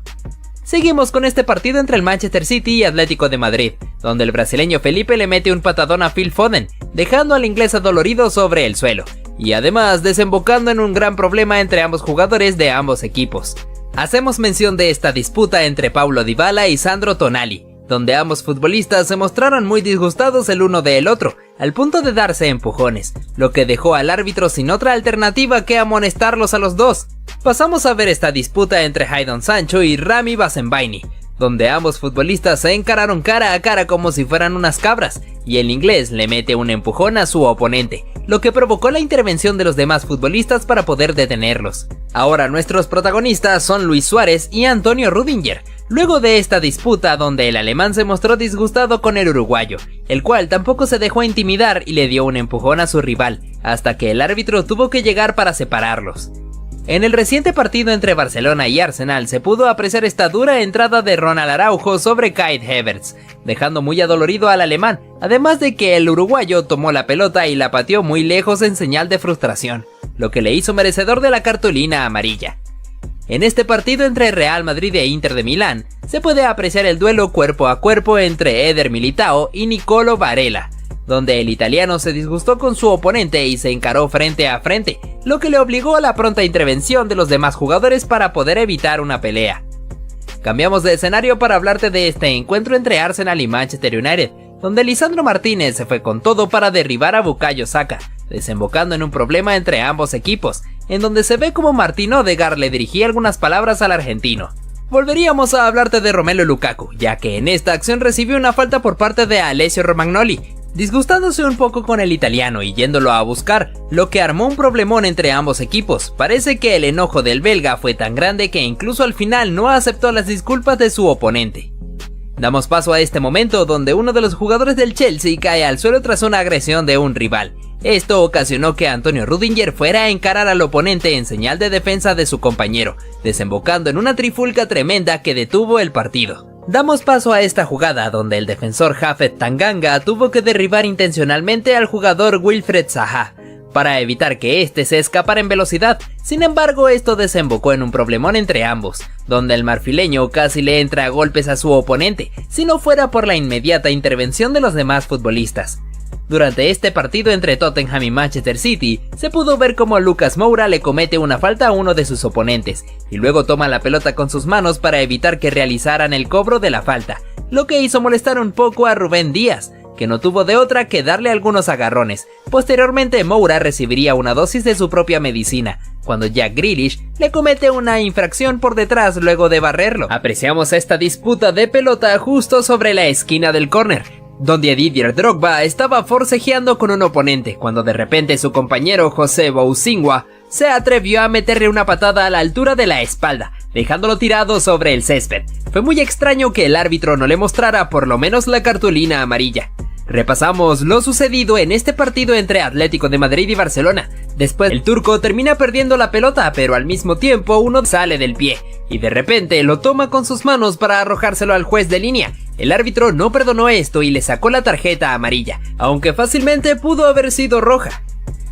Seguimos con este partido entre el Manchester City y Atlético de Madrid, donde el brasileño Felipe le mete un patadón a Phil Foden, dejando al inglés adolorido sobre el suelo, y además desembocando en un gran problema entre ambos jugadores de ambos equipos. Hacemos mención de esta disputa entre Paulo Dybala y Sandro Tonali, donde ambos futbolistas se mostraron muy disgustados el uno del otro, al punto de darse empujones, lo que dejó al árbitro sin otra alternativa que amonestarlos a los dos. Pasamos a ver esta disputa entre Jadon Sancho y Rami Bensebaini, donde ambos futbolistas se encararon cara a cara como si fueran unas cabras, y el inglés le mete un empujón a su oponente, lo que provocó la intervención de los demás futbolistas para poder detenerlos. Ahora nuestros protagonistas son Luis Suárez y Antonio Rudiger, luego de esta disputa donde el alemán se mostró disgustado con el uruguayo, el cual tampoco se dejó intimidar y le dio un empujón a su rival, hasta que el árbitro tuvo que llegar para separarlos. En el reciente partido entre Barcelona y Arsenal se pudo apreciar esta dura entrada de Ronald Araujo sobre Kai Havertz, dejando muy adolorido al alemán, además de que el uruguayo tomó la pelota y la pateó muy lejos en señal de frustración, lo que le hizo merecedor de la cartulina amarilla. En este partido entre Real Madrid e Inter de Milán, se puede apreciar el duelo cuerpo a cuerpo entre Eder Militao y Nicolo Varela, donde el italiano se disgustó con su oponente y se encaró frente a frente, lo que le obligó a la pronta intervención de los demás jugadores para poder evitar una pelea. Cambiamos de escenario para hablarte de este encuentro entre Arsenal y Manchester United, donde Lisandro Martínez se fue con todo para derribar a Bukayo Saka, desembocando en un problema entre ambos equipos, en donde se ve como Martín Odegaard le dirigía algunas palabras al argentino. Volveríamos a hablarte de Romelu Lukaku, ya que en esta acción recibió una falta por parte de Alessio Romagnoli, disgustándose un poco con el italiano y yéndolo a buscar, lo que armó un problemón entre ambos equipos. Parece que el enojo del belga fue tan grande que incluso al final no aceptó las disculpas de su oponente. Damos paso a este momento donde uno de los jugadores del Chelsea cae al suelo tras una agresión de un rival. Esto ocasionó que Antonio Rudiger fuera a encarar al oponente en señal de defensa de su compañero, desembocando en una trifulca tremenda que detuvo el partido. Damos paso a esta jugada donde el defensor Japhet Tanganga tuvo que derribar intencionalmente al jugador Wilfried Zaha para evitar que este se escapara en velocidad. Sin embargo, esto desembocó en un problemón entre ambos, donde el marfileño casi le entra a golpes a su oponente, si no fuera por la inmediata intervención de los demás futbolistas. Durante este partido entre Tottenham y Manchester City, se pudo ver cómo Lucas Moura le comete una falta a uno de sus oponentes, y luego toma la pelota con sus manos para evitar que realizaran el cobro de la falta, lo que hizo molestar un poco a Rubén Díaz, que no tuvo de otra que darle algunos agarrones. Posteriormente Moura recibiría una dosis de su propia medicina, cuando Jack Grealish le comete una infracción por detrás luego de barrerlo. Apreciamos esta disputa de pelota justo sobre la esquina del córner, donde Didier Drogba estaba forcejeando con un oponente, cuando de repente su compañero José Boussingua se atrevió a meterle una patada a la altura de la espalda, dejándolo tirado sobre el césped. Fue muy extraño que el árbitro no le mostrara por lo menos la cartulina amarilla. Repasamos lo sucedido en este partido entre Atlético de Madrid y Barcelona. Después el turco termina perdiendo la pelota, pero al mismo tiempo uno sale del pie y de repente lo toma con sus manos para arrojárselo al juez de línea. El árbitro no perdonó esto y le sacó la tarjeta amarilla, aunque fácilmente pudo haber sido roja.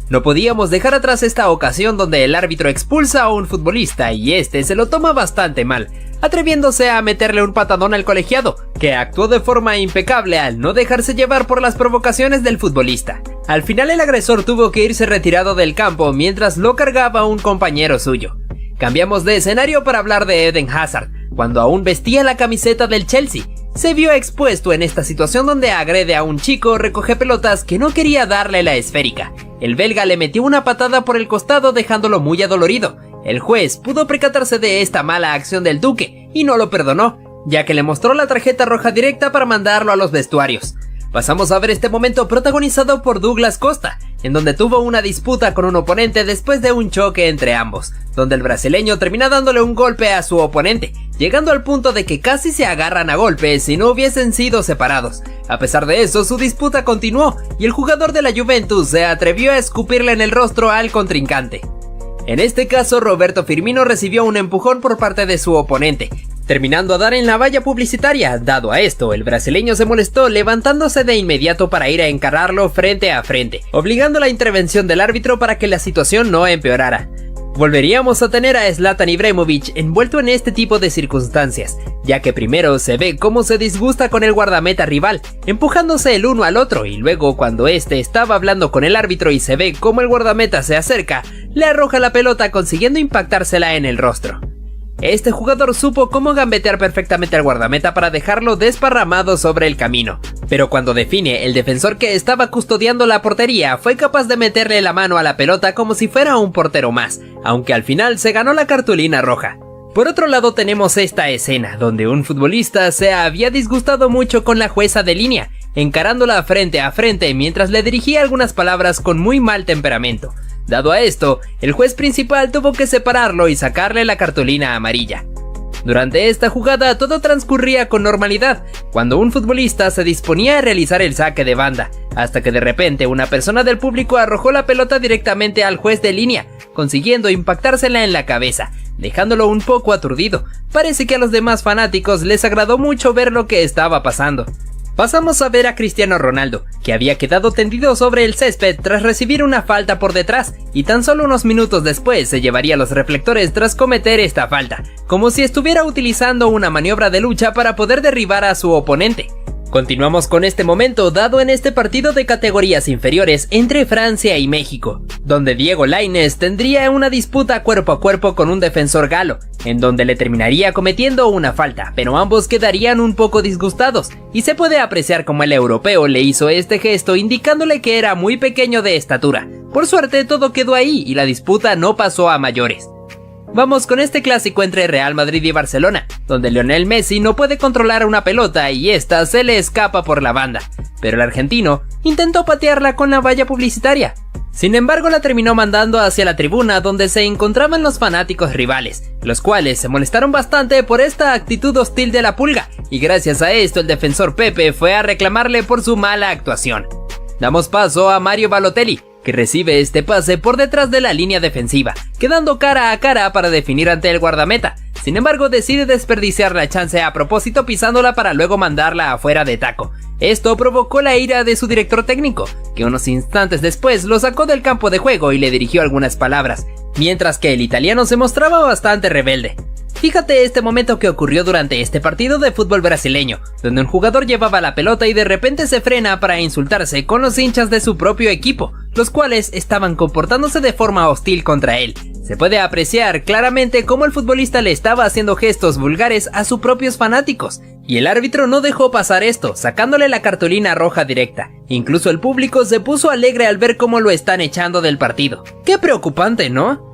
No podíamos dejar atrás esta ocasión donde el árbitro expulsa a un futbolista y este se lo toma bastante mal, atreviéndose a meterle un patadón al colegiado, que actuó de forma impecable al no dejarse llevar por las provocaciones del futbolista. Al final el agresor tuvo que irse retirado del campo mientras lo cargaba un compañero suyo. Cambiamos de escenario para hablar de Eden Hazard, cuando aún vestía la camiseta del Chelsea. Se vio expuesto en esta situación donde agrede a un chico recoge pelotas que no quería darle la esférica. El belga le metió una patada por el costado dejándolo muy adolorido. El juez pudo percatarse de esta mala acción del duque y no lo perdonó, ya que le mostró la tarjeta roja directa para mandarlo a los vestuarios. Pasamos a ver este momento protagonizado por Douglas Costa, en donde tuvo una disputa con un oponente después de un choque entre ambos, donde el brasileño termina dándole un golpe a su oponente, llegando al punto de que casi se agarran a golpes si no hubiesen sido separados. A pesar de eso, su disputa continuó y el jugador de la Juventus se atrevió a escupirle en el rostro al contrincante. En este caso, Roberto Firmino recibió un empujón por parte de su oponente, terminando a dar en la valla publicitaria. Dado a esto, el brasileño se molestó, levantándose de inmediato para ir a encararlo frente a frente, obligando la intervención del árbitro para que la situación no empeorara. Volveríamos a tener a Zlatan Ibrahimovic envuelto en este tipo de circunstancias, ya que primero se ve cómo se disgusta con el guardameta rival, empujándose el uno al otro, y luego cuando este estaba hablando con el árbitro y se ve cómo el guardameta se acerca, le arroja la pelota consiguiendo impactársela en el rostro. Este jugador supo cómo gambetear perfectamente al guardameta para dejarlo desparramado sobre el camino, pero cuando define, el defensor que estaba custodiando la portería fue capaz de meterle la mano a la pelota como si fuera un portero más, aunque al final se ganó la cartulina roja. Por otro lado tenemos esta escena, donde un futbolista se había disgustado mucho con la jueza de línea, encarándola frente a frente mientras le dirigía algunas palabras con muy mal temperamento. Dado a esto, el juez principal tuvo que separarlo y sacarle la cartulina amarilla. Durante esta jugada todo transcurría con normalidad, cuando un futbolista se disponía a realizar el saque de banda, hasta que de repente una persona del público arrojó la pelota directamente al juez de línea, consiguiendo impactársela en la cabeza, dejándolo un poco aturdido. Parece que a los demás fanáticos les agradó mucho ver lo que estaba pasando. Pasamos a ver a Cristiano Ronaldo, que había quedado tendido sobre el césped tras recibir una falta por detrás, y tan solo unos minutos después se llevaría los reflectores tras cometer esta falta, como si estuviera utilizando una maniobra de lucha para poder derribar a su oponente. Continuamos con este momento dado en este partido de categorías inferiores entre Francia y México, donde Diego Lainez tendría una disputa cuerpo a cuerpo con un defensor galo, en donde le terminaría cometiendo una falta, pero ambos quedarían un poco disgustados, y se puede apreciar como el europeo le hizo este gesto indicándole que era muy pequeño de estatura. Por suerte todo quedó ahí y la disputa no pasó a mayores. Vamos con este clásico entre Real Madrid y Barcelona, donde Lionel Messi no puede controlar una pelota y esta se le escapa por la banda, pero el argentino intentó patearla con la valla publicitaria. Sin embargo, la terminó mandando hacia la tribuna donde se encontraban los fanáticos rivales, los cuales se molestaron bastante por esta actitud hostil de la Pulga, y gracias a esto el defensor Pepe fue a reclamarle por su mala actuación. Damos paso a Mario Balotelli, que recibe este pase por detrás de la línea defensiva, quedando cara a cara para definir ante el guardameta. Sin embargo, decide desperdiciar la chance a propósito pisándola para luego mandarla afuera de taco. Esto provocó la ira de su director técnico, que unos instantes después lo sacó del campo de juego y le dirigió algunas palabras, mientras que el italiano se mostraba bastante rebelde. Fíjate este momento que ocurrió durante este partido de fútbol brasileño, donde un jugador llevaba la pelota y de repente se frena para insultarse con los hinchas de su propio equipo, los cuales estaban comportándose de forma hostil contra él. Se puede apreciar claramente cómo el futbolista le estaba haciendo gestos vulgares a sus propios fanáticos, y el árbitro no dejó pasar esto, sacándole la cartulina roja directa. Incluso el público se puso alegre al ver cómo lo están echando del partido. ¡Qué preocupante!, ¿no?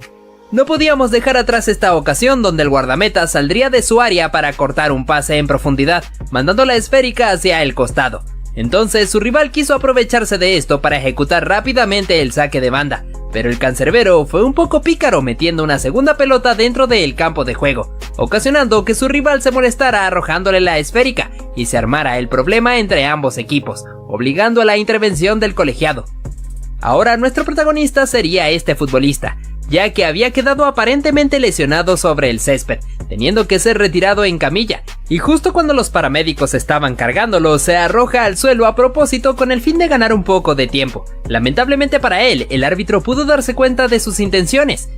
No podíamos dejar atrás esta ocasión donde el guardameta saldría de su área para cortar un pase en profundidad, mandando la esférica hacia el costado. Entonces su rival quiso aprovecharse de esto para ejecutar rápidamente el saque de banda, pero el cancerbero fue un poco pícaro metiendo una segunda pelota dentro del campo de juego, ocasionando que su rival se molestara arrojándole la esférica y se armara el problema entre ambos equipos, obligando a la intervención del colegiado. Ahora nuestro protagonista sería este futbolista, ya que había quedado aparentemente lesionado sobre el césped, teniendo que ser retirado en camilla, y justo cuando los paramédicos estaban cargándolo, se arroja al suelo a propósito con el fin de ganar un poco de tiempo. Lamentablemente para él, el árbitro pudo darse cuenta de sus intenciones,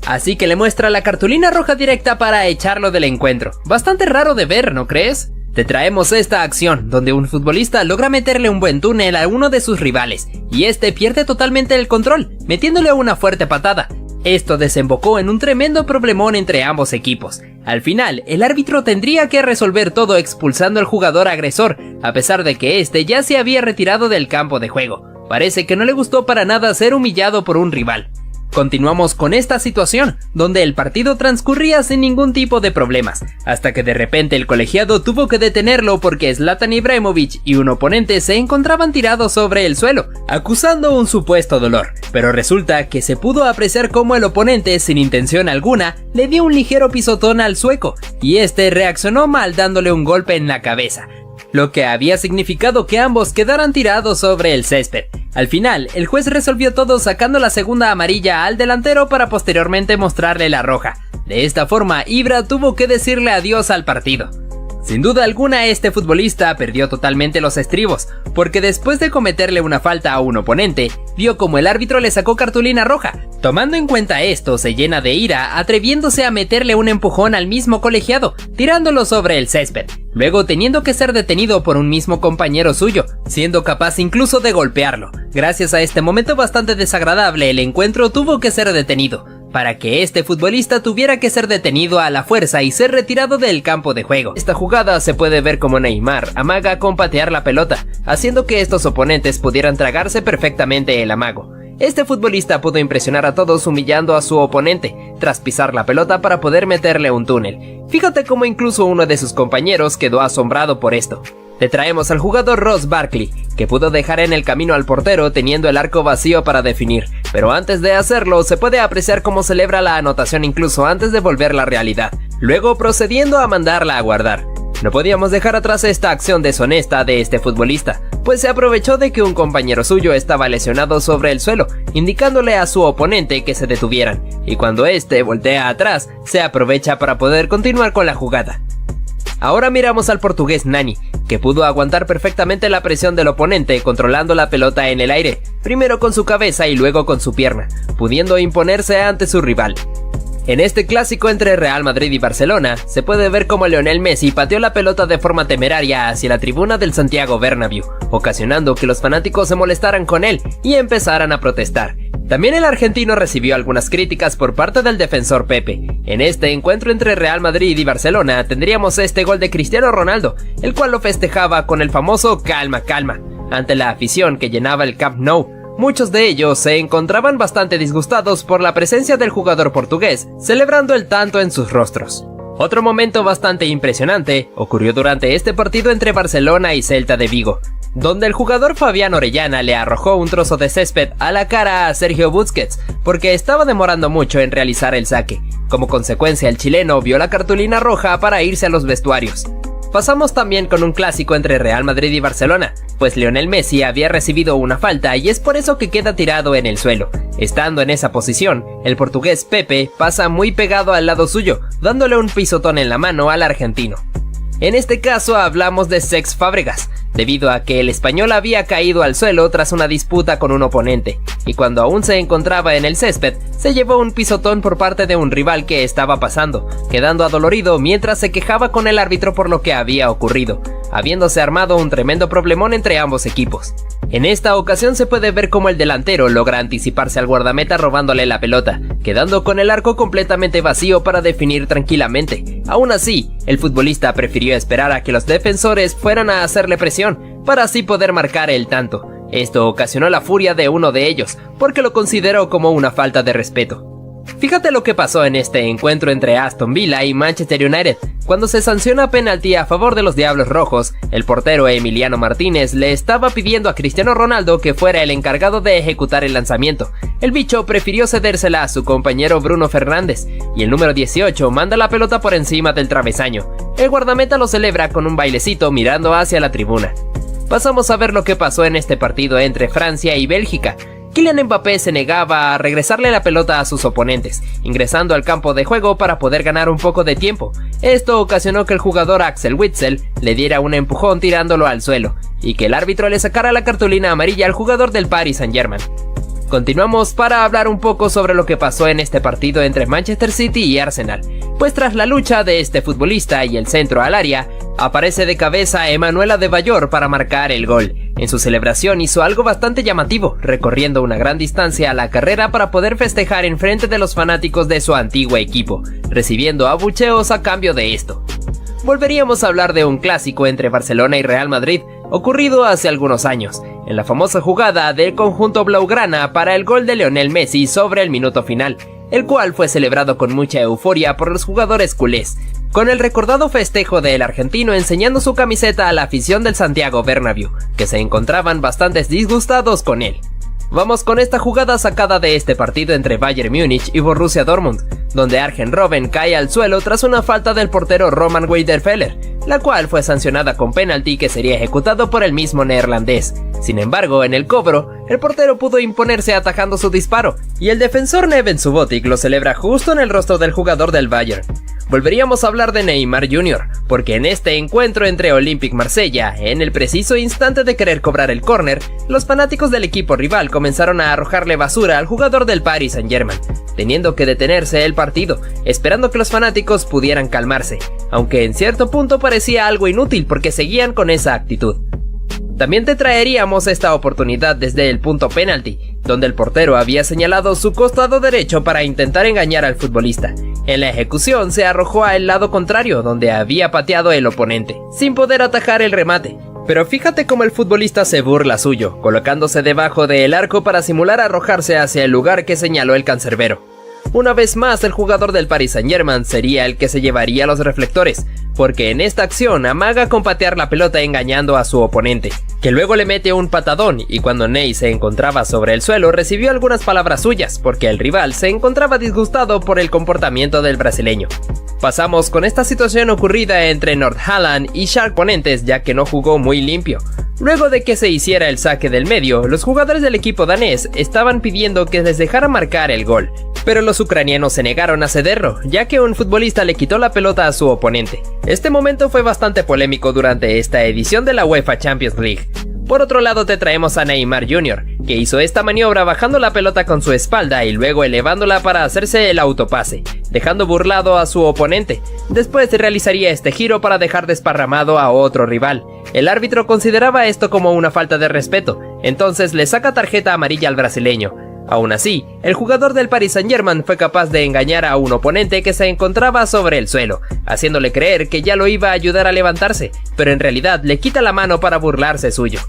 así que le muestra la cartulina roja directa para echarlo del encuentro. Bastante raro de ver, ¿no crees? Te traemos esta acción, donde un futbolista logra meterle un buen túnel a uno de sus rivales, y este pierde totalmente el control, metiéndole una fuerte patada. Esto desembocó en un tremendo problemón entre ambos equipos. Al final, el árbitro tendría que resolver todo expulsando al jugador agresor, a pesar de que este ya se había retirado del campo de juego. Parece que no le gustó para nada ser humillado por un rival. Continuamos con esta situación, donde el partido transcurría sin ningún tipo de problemas, hasta que de repente el colegiado tuvo que detenerlo porque Zlatan Ibrahimović y un oponente se encontraban tirados sobre el suelo, acusando un supuesto dolor, pero resulta que se pudo apreciar cómo el oponente, sin intención alguna, le dio un ligero pisotón al sueco, y este reaccionó mal dándole un golpe en la cabeza, lo que había significado que ambos quedaran tirados sobre el césped. Al final, el juez resolvió todo sacando la segunda amarilla al delantero para posteriormente mostrarle la roja. De esta forma, Ibra tuvo que decirle adiós al partido. Sin duda alguna, este futbolista perdió totalmente los estribos, porque después de cometerle una falta a un oponente, vio como el árbitro le sacó cartulina roja. Tomando en cuenta esto, se llena de ira, atreviéndose a meterle un empujón al mismo colegiado, tirándolo sobre el césped, luego teniendo que ser detenido por un mismo compañero suyo, siendo capaz incluso de golpearlo. Gracias a este momento bastante desagradable, el encuentro tuvo que ser detenido, para que este futbolista tuviera que ser detenido a la fuerza y ser retirado del campo de juego. Esta jugada se puede ver como Neymar amaga con patear la pelota, haciendo que estos oponentes pudieran tragarse perfectamente el amago. Este futbolista pudo impresionar a todos humillando a su oponente, tras pisar la pelota para poder meterle un túnel. Fíjate cómo incluso uno de sus compañeros quedó asombrado por esto. Te traemos al jugador Ross Barkley, que pudo dejar en el camino al portero teniendo el arco vacío para definir, pero antes de hacerlo se puede apreciar cómo celebra la anotación incluso antes de volver la realidad, luego procediendo a mandarla a guardar. No podíamos dejar atrás esta acción deshonesta de este futbolista, pues se aprovechó de que un compañero suyo estaba lesionado sobre el suelo, indicándole a su oponente que se detuvieran, y cuando este voltea atrás, se aprovecha para poder continuar con la jugada. Ahora miramos al portugués Nani, que pudo aguantar perfectamente la presión del oponente controlando la pelota en el aire, primero con su cabeza y luego con su pierna, pudiendo imponerse ante su rival. En este clásico entre Real Madrid y Barcelona, se puede ver cómo Lionel Messi pateó la pelota de forma temeraria hacia la tribuna del Santiago Bernabéu, ocasionando que los fanáticos se molestaran con él y empezaran a protestar. También el argentino recibió algunas críticas por parte del defensor Pepe. En este encuentro entre Real Madrid y Barcelona tendríamos este gol de Cristiano Ronaldo, el cual lo festejaba con el famoso calma, calma, ante la afición que llenaba el Camp Nou. Muchos de ellos se encontraban bastante disgustados por la presencia del jugador portugués, celebrando el tanto en sus rostros. Otro momento bastante impresionante ocurrió durante este partido entre Barcelona y Celta de Vigo, donde el jugador Fabián Orellana le arrojó un trozo de césped a la cara a Sergio Busquets porque estaba demorando mucho en realizar el saque. Como consecuencia, el chileno vio la cartulina roja para irse a los vestuarios. Pasamos también con un clásico entre Real Madrid y Barcelona, pues Lionel Messi había recibido una falta y es por eso que queda tirado en el suelo. Estando en esa posición, el portugués Pepe pasa muy pegado al lado suyo, dándole un pisotón en la mano al argentino. En este caso hablamos de Cesc Fábregas, debido a que el español había caído al suelo tras una disputa con un oponente, y cuando aún se encontraba en el césped, se llevó un pisotón por parte de un rival que estaba pasando, quedando adolorido mientras se quejaba con el árbitro por lo que había ocurrido, habiéndose armado un tremendo problemón entre ambos equipos. En esta ocasión se puede ver cómo el delantero logra anticiparse al guardameta robándole la pelota, quedando con el arco completamente vacío para definir tranquilamente. Aún así, el futbolista prefirió esperar a que los defensores fueran a hacerle presión, para así poder marcar el tanto. Esto ocasionó la furia de uno de ellos, porque lo consideró como una falta de respeto. Fíjate lo que pasó en este encuentro entre Aston Villa y Manchester United. Cuando se sanciona penalti a favor de los Diablos Rojos, el portero Emiliano Martínez le estaba pidiendo a Cristiano Ronaldo que fuera el encargado de ejecutar el lanzamiento. El bicho prefirió cedérsela a su compañero Bruno Fernández, y el número 18 manda la pelota por encima del travesaño. El guardameta lo celebra con un bailecito mirando hacia la tribuna. Pasamos a ver lo que pasó en este partido entre Francia y Bélgica. Kylian Mbappé se negaba a regresarle la pelota a sus oponentes, ingresando al campo de juego para poder ganar un poco de tiempo. Esto ocasionó que el jugador Axel Witsel le diera un empujón tirándolo al suelo, y que el árbitro le sacara la cartulina amarilla al jugador del Paris Saint-Germain. Continuamos para hablar un poco sobre lo que pasó en este partido entre Manchester City y Arsenal, pues tras la lucha de este futbolista y el centro al área, aparece de cabeza Emmanuel Adebayor para marcar el gol. En su celebración hizo algo bastante llamativo, recorriendo una gran distancia a la carrera para poder festejar en frente de los fanáticos de su antiguo equipo, recibiendo abucheos a cambio de esto. Volveríamos a hablar de un clásico entre Barcelona y Real Madrid, ocurrido hace algunos años, en la famosa jugada del conjunto blaugrana para el gol de Lionel Messi sobre el minuto final, el cual fue celebrado con mucha euforia por los jugadores culés, con el recordado festejo del argentino enseñando su camiseta a la afición del Santiago Bernabéu, que se encontraban bastante disgustados con él. Vamos con esta jugada sacada de este partido entre Bayern Múnich y Borussia Dortmund, donde Arjen Robben cae al suelo tras una falta del portero Roman Weidenfeller, la cual fue sancionada con penalti que sería ejecutado por el mismo neerlandés. Sin embargo, en el cobro, el portero pudo imponerse atajando su disparo, y el defensor Neven Subotic lo celebra justo en el rostro del jugador del Bayern. Volveríamos a hablar de Neymar Jr., porque en este encuentro entre Olympique Marsella, en el preciso instante de querer cobrar el córner, los fanáticos del equipo rival comenzaron a arrojarle basura al jugador del Paris Saint-Germain, teniendo que detenerse el partido, esperando que los fanáticos pudieran calmarse, aunque en cierto punto parecía algo inútil porque seguían con esa actitud. También te traeríamos esta oportunidad desde el punto penalti, donde el portero había señalado su costado derecho para intentar engañar al futbolista. En la ejecución se arrojó al lado contrario, donde había pateado el oponente, sin poder atajar el remate. Pero fíjate cómo el futbolista se burla suyo, colocándose debajo del arco para simular arrojarse hacia el lugar que señaló el cancerbero. Una vez más, el jugador del Paris Saint-Germain sería el que se llevaría los reflectores, porque en esta acción amaga con patear la pelota engañando a su oponente, que luego le mete un patadón, y cuando Ney se encontraba sobre el suelo recibió algunas palabras suyas, porque el rival se encontraba disgustado por el comportamiento del brasileño. Pasamos con esta situación ocurrida entre North-Holland y Schalke oponentes, ya que no jugó muy limpio. Luego de que se hiciera el saque del medio, los jugadores del equipo danés estaban pidiendo que les dejara marcar el gol, pero los ucranianos se negaron a cederlo, ya que un futbolista le quitó la pelota a su oponente. Este momento fue bastante polémico durante esta edición de la UEFA Champions League. Por otro lado te traemos a Neymar Jr., que hizo esta maniobra bajando la pelota con su espalda y luego elevándola para hacerse el autopase, dejando burlado a su oponente. Después realizaría este giro para dejar desparramado a otro rival. El árbitro consideraba esto como una falta de respeto, entonces le saca tarjeta amarilla al brasileño. Aún así, el jugador del Paris Saint-Germain fue capaz de engañar a un oponente que se encontraba sobre el suelo, haciéndole creer que ya lo iba a ayudar a levantarse, pero en realidad le quita la mano para burlarse suyo.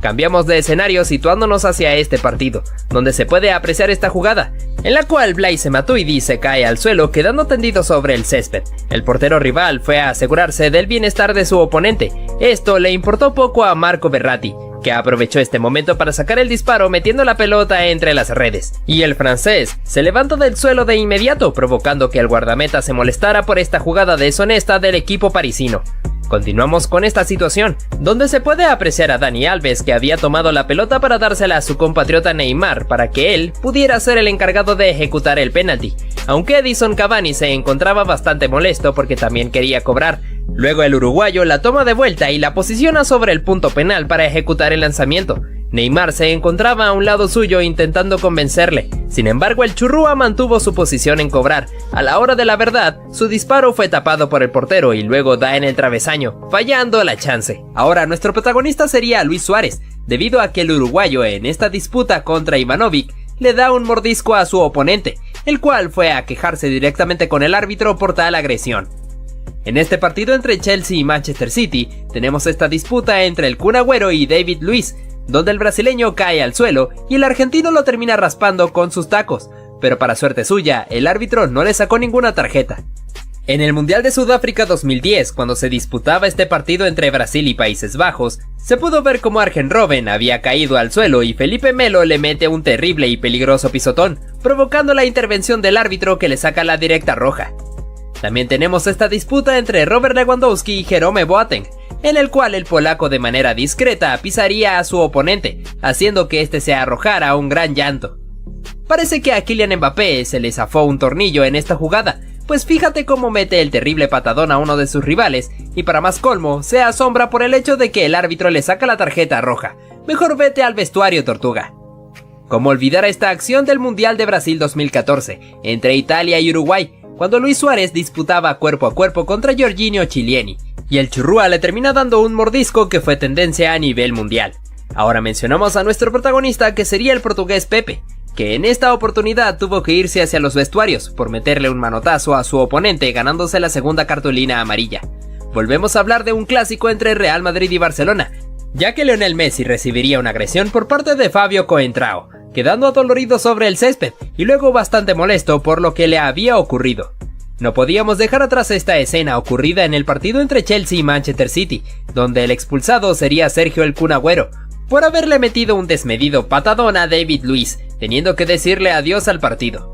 Cambiamos de escenario situándonos hacia este partido, donde se puede apreciar esta jugada, en la cual Blaise Matuidi se cae al suelo quedando tendido sobre el césped. El portero rival fue a asegurarse del bienestar de su oponente. Esto le importó poco a Marco Verratti, que aprovechó este momento para sacar el disparo metiendo la pelota entre las redes. Y el francés se levantó del suelo de inmediato, provocando que el guardameta se molestara por esta jugada deshonesta del equipo parisino. Continuamos con esta situación, donde se puede apreciar a Dani Alves, que había tomado la pelota para dársela a su compatriota Neymar para que él pudiera ser el encargado de ejecutar el penalti, aunque Edison Cavani se encontraba bastante molesto porque también quería cobrar. Luego el uruguayo la toma de vuelta y la posiciona sobre el punto penal para ejecutar el lanzamiento. Neymar se encontraba a un lado suyo intentando convencerle. Sin embargo, el churrúa mantuvo su posición en cobrar. A la hora de la verdad, su disparo fue tapado por el portero y luego da en el travesaño, fallando la chance. Ahora nuestro protagonista sería Luis Suárez, debido a que el uruguayo en esta disputa contra Ivanovic le da un mordisco a su oponente, el cual fue a quejarse directamente con el árbitro por tal agresión. En este partido entre Chelsea y Manchester City, tenemos esta disputa entre el Kun Agüero y David Luiz, donde el brasileño cae al suelo y el argentino lo termina raspando con sus tacos, pero para suerte suya, el árbitro no le sacó ninguna tarjeta. En el Mundial de Sudáfrica 2010, cuando se disputaba este partido entre Brasil y Países Bajos, se pudo ver cómo Arjen Robben había caído al suelo y Felipe Melo le mete un terrible y peligroso pisotón, provocando la intervención del árbitro que le saca la directa roja. También tenemos esta disputa entre Robert Lewandowski y Jerome Boateng, en el cual el polaco de manera discreta pisaría a su oponente, haciendo que este se arrojara un gran llanto. Parece que a Kylian Mbappé se le zafó un tornillo en esta jugada, pues fíjate cómo mete el terrible patadón a uno de sus rivales, y para más colmo, se asombra por el hecho de que el árbitro le saca la tarjeta roja. Mejor vete al vestuario, tortuga. ¿Cómo olvidar esta acción del Mundial de Brasil 2014, entre Italia y Uruguay, cuando Luis Suárez disputaba cuerpo a cuerpo contra Giorginio Chiellini, y el churrúa le termina dando un mordisco que fue tendencia a nivel mundial? Ahora mencionamos a nuestro protagonista, que sería el portugués Pepe, que en esta oportunidad tuvo que irse hacia los vestuarios por meterle un manotazo a su oponente, ganándose la segunda cartulina amarilla. Volvemos a hablar de un clásico entre Real Madrid y Barcelona, ya que Lionel Messi recibiría una agresión por parte de Fabio Coentrao, quedando adolorido sobre el césped y luego bastante molesto por lo que le había ocurrido. No podíamos dejar atrás esta escena ocurrida en el partido entre Chelsea y Manchester City, donde el expulsado sería Sergio el Kun Agüero, por haberle metido un desmedido patadón a David Luiz, teniendo que decirle adiós al partido.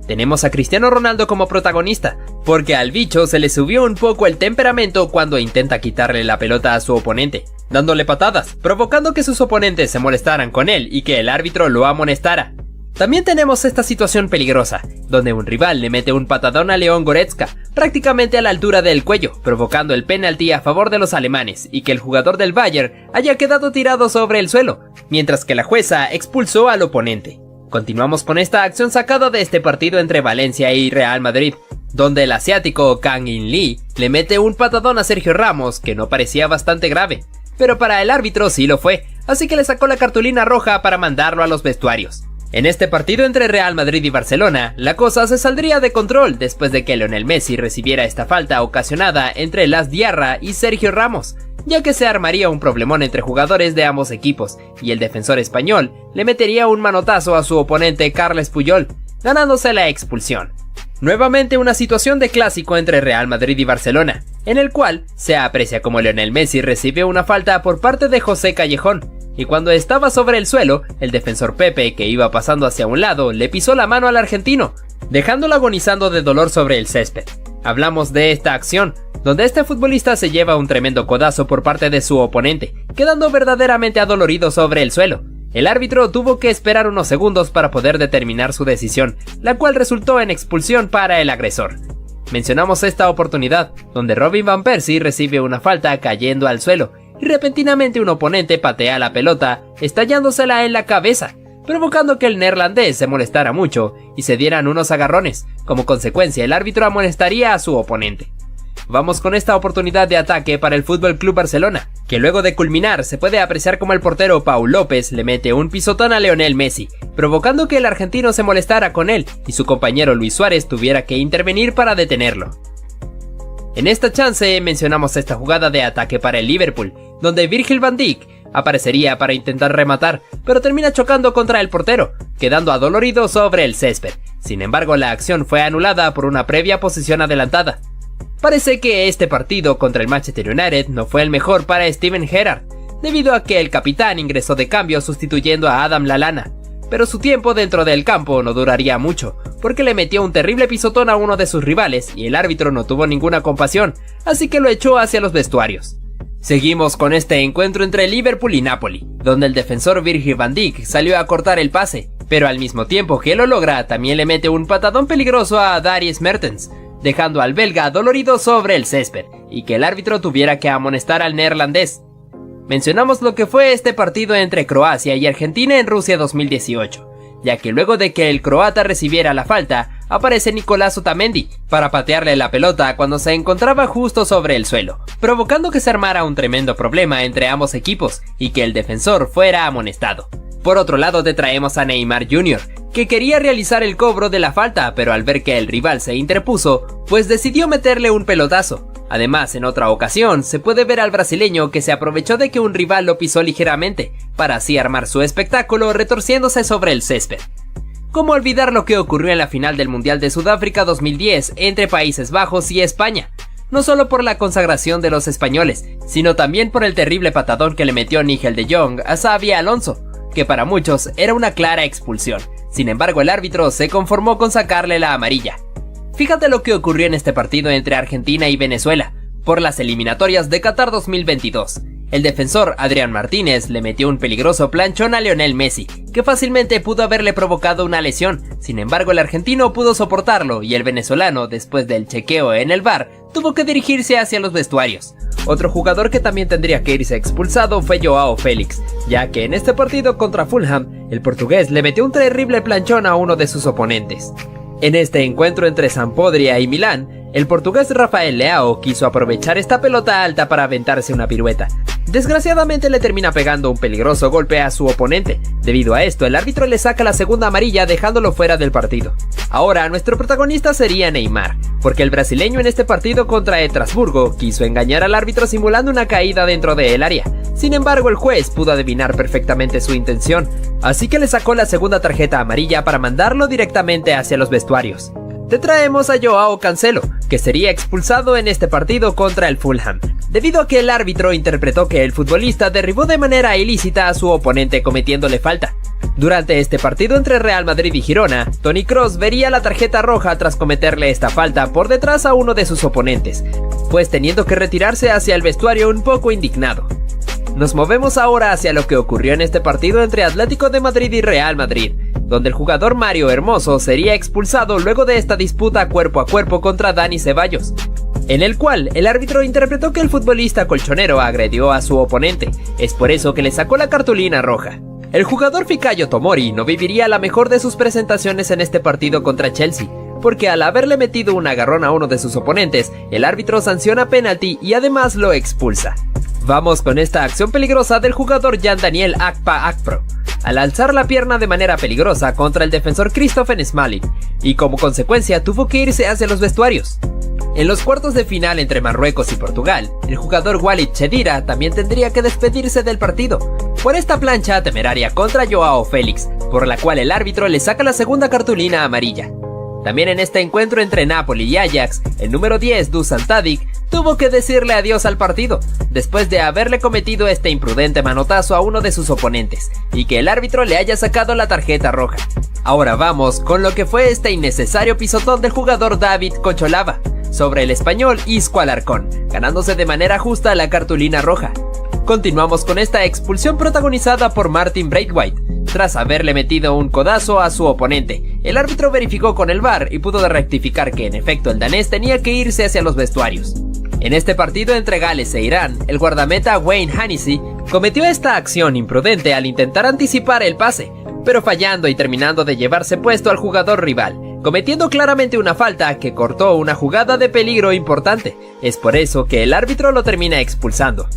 Tenemos a Cristiano Ronaldo como protagonista, porque al bicho se le subió un poco el temperamento cuando intenta quitarle la pelota a su oponente, dándole patadas, provocando que sus oponentes se molestaran con él y que el árbitro lo amonestara. También tenemos esta situación peligrosa, donde un rival le mete un patadón a León Goretzka, prácticamente a la altura del cuello, provocando el penalti a favor de los alemanes y que el jugador del Bayern haya quedado tirado sobre el suelo, mientras que la jueza expulsó al oponente. Continuamos con esta acción sacada de este partido entre Valencia y Real Madrid, donde el asiático Kang In Lee le mete un patadón a Sergio Ramos que no parecía bastante grave, pero para el árbitro sí lo fue, así que le sacó la cartulina roja para mandarlo a los vestuarios. En este partido entre Real Madrid y Barcelona, la cosa se saldría de control después de que Lionel Messi recibiera esta falta ocasionada entre Las Diarra y Sergio Ramos, ya que se armaría un problemón entre jugadores de ambos equipos, y el defensor español le metería un manotazo a su oponente Carles Puyol, ganándose la expulsión. Nuevamente una situación de clásico entre Real Madrid y Barcelona, en el cual se aprecia como Lionel Messi recibe una falta por parte de José Callejón, y cuando estaba sobre el suelo, el defensor Pepe, que iba pasando hacia un lado, le pisó la mano al argentino, dejándolo agonizando de dolor sobre el césped. Hablamos de esta acción, donde este futbolista se lleva un tremendo codazo por parte de su oponente, quedando verdaderamente adolorido sobre el suelo. El árbitro tuvo que esperar unos segundos para poder determinar su decisión, la cual resultó en expulsión para el agresor. Mencionamos esta oportunidad, donde Robin Van Persie recibe una falta cayendo al suelo, y repentinamente un oponente patea la pelota, estallándosela en la cabeza, provocando que el neerlandés se molestara mucho y se dieran unos agarrones. Como consecuencia, el árbitro amonestaría a su oponente. Vamos con esta oportunidad de ataque para el Fútbol Club Barcelona, que luego de culminar se puede apreciar como el portero Pau López le mete un pisotón a Lionel Messi, provocando que el argentino se molestara con él y su compañero Luis Suárez tuviera que intervenir para detenerlo. En esta chance mencionamos esta jugada de ataque para el Liverpool, donde Virgil van Dijk aparecería para intentar rematar, pero termina chocando contra el portero, quedando adolorido sobre el césped. Sin embargo, la acción fue anulada por una previa posición adelantada. Parece que este partido contra el Manchester United no fue el mejor para Steven Gerrard, debido a que el capitán ingresó de cambio sustituyendo a Adam Lallana, pero su tiempo dentro del campo no duraría mucho, porque le metió un terrible pisotón a uno de sus rivales y el árbitro no tuvo ninguna compasión, así que lo echó hacia los vestuarios. Seguimos con este encuentro entre Liverpool y Napoli, donde el defensor Virgil van Dijk salió a cortar el pase, pero al mismo tiempo que lo logra también le mete un patadón peligroso a Dries Mertens, dejando al belga dolorido sobre el césped, y que el árbitro tuviera que amonestar al neerlandés. Mencionamos lo que fue este partido entre Croacia y Argentina en Rusia 2018, ya que luego de que el croata recibiera la falta, aparece Nicolás Otamendi para patearle la pelota cuando se encontraba justo sobre el suelo, provocando que se armara un tremendo problema entre ambos equipos y que el defensor fuera amonestado. Por otro lado te traemos a Neymar Jr., que quería realizar el cobro de la falta, pero al ver que el rival se interpuso, pues decidió meterle un pelotazo. Además, en otra ocasión, se puede ver al brasileño que se aprovechó de que un rival lo pisó ligeramente, para así armar su espectáculo retorciéndose sobre el césped. ¿Cómo olvidar lo que ocurrió en la final del Mundial de Sudáfrica 2010 entre Países Bajos y España? No solo por la consagración de los españoles, sino también por el terrible patadón que le metió Nigel de Jong a Xabi Alonso, que para muchos era una clara expulsión. Sin embargo, el árbitro se conformó con sacarle la amarilla. Fíjate lo que ocurrió en este partido entre Argentina y Venezuela, por las eliminatorias de Qatar 2022. El defensor Adrián Martínez le metió un peligroso planchón a Lionel Messi, que fácilmente pudo haberle provocado una lesión. Sin embargo, el argentino pudo soportarlo y el venezolano, después del chequeo en el VAR, tuvo que dirigirse hacia los vestuarios. Otro jugador que también tendría que irse expulsado fue Joao Félix, ya que en este partido contra Fulham, el portugués le metió un terrible planchón a uno de sus oponentes. En este encuentro entre Sampdoria y Milán, el portugués Rafael Leao quiso aprovechar esta pelota alta para aventarse una pirueta. Desgraciadamente le termina pegando un peligroso golpe a su oponente. Debido a esto, el árbitro le saca la segunda amarilla dejándolo fuera del partido. Ahora, nuestro protagonista sería Neymar, porque el brasileño en este partido contra Estrasburgo quiso engañar al árbitro simulando una caída dentro del área. Sin embargo, el juez pudo adivinar perfectamente su intención, así que le sacó la segunda tarjeta amarilla para mandarlo directamente hacia los vestuarios. Te traemos a Joao Cancelo, que sería expulsado en este partido contra el Fulham, debido a que el árbitro interpretó que el futbolista derribó de manera ilícita a su oponente cometiéndole falta. Durante este partido entre Real Madrid y Girona, Toni Kroos vería la tarjeta roja tras cometerle esta falta por detrás a uno de sus oponentes, pues teniendo que retirarse hacia el vestuario un poco indignado. Nos movemos ahora hacia lo que ocurrió en este partido entre Atlético de Madrid y Real Madrid, donde el jugador Mario Hermoso sería expulsado luego de esta disputa a cuerpo contra Dani Ceballos, en el cual el árbitro interpretó que el futbolista colchonero agredió a su oponente. Es por eso que le sacó la cartulina roja. El jugador Fikayo Tomori no viviría la mejor de sus presentaciones en este partido contra Chelsea, porque al haberle metido un agarrón a uno de sus oponentes, el árbitro sanciona penalti y además lo expulsa. Vamos con esta acción peligrosa del jugador Jan Daniel Akpa Akpro, al alzar la pierna de manera peligrosa contra el defensor Christopher Smalling, y como consecuencia tuvo que irse hacia los vestuarios. En los cuartos de final entre Marruecos y Portugal, el jugador Walid Chedira también tendría que despedirse del partido, por esta plancha temeraria contra Joao Félix, por la cual el árbitro le saca la segunda cartulina amarilla. También en este encuentro entre Napoli y Ajax, el número 10, Dusan Tadic, tuvo que decirle adiós al partido, después de haberle cometido este imprudente manotazo a uno de sus oponentes, y que el árbitro le haya sacado la tarjeta roja. Ahora vamos con lo que fue este innecesario pisotón del jugador David Cocholava sobre el español Isco Alarcón, ganándose de manera justa la cartulina roja. Continuamos con esta expulsión protagonizada por Martin Braithwaite. Tras haberle metido un codazo a su oponente, el árbitro verificó con el VAR y pudo rectificar que en efecto el danés tenía que irse hacia los vestuarios. En este partido entre Gales e Irán, el guardameta Wayne Hennessy cometió esta acción imprudente al intentar anticipar el pase, pero fallando y terminando de llevarse puesto al jugador rival, cometiendo claramente una falta que cortó una jugada de peligro importante. Es por eso que el árbitro lo termina expulsando.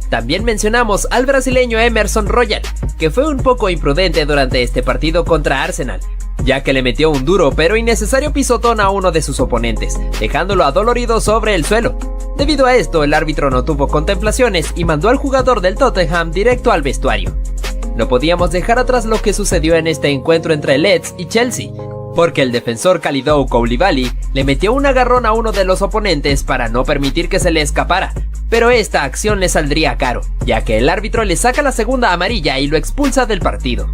También mencionamos al brasileño Emerson Royal, que fue un poco imprudente durante este partido contra Arsenal, ya que le metió un duro pero innecesario pisotón a uno de sus oponentes, dejándolo adolorido sobre el suelo. Debido a esto, el árbitro no tuvo contemplaciones y mandó al jugador del Tottenham directo al vestuario. No podíamos dejar atrás lo que sucedió en este encuentro entre Leeds y Chelsea, porque el defensor Kalidou Koulibaly le metió un agarrón a uno de los oponentes para no permitir que se le escapara, pero esta acción le saldría caro, ya que el árbitro le saca la segunda amarilla y lo expulsa del partido.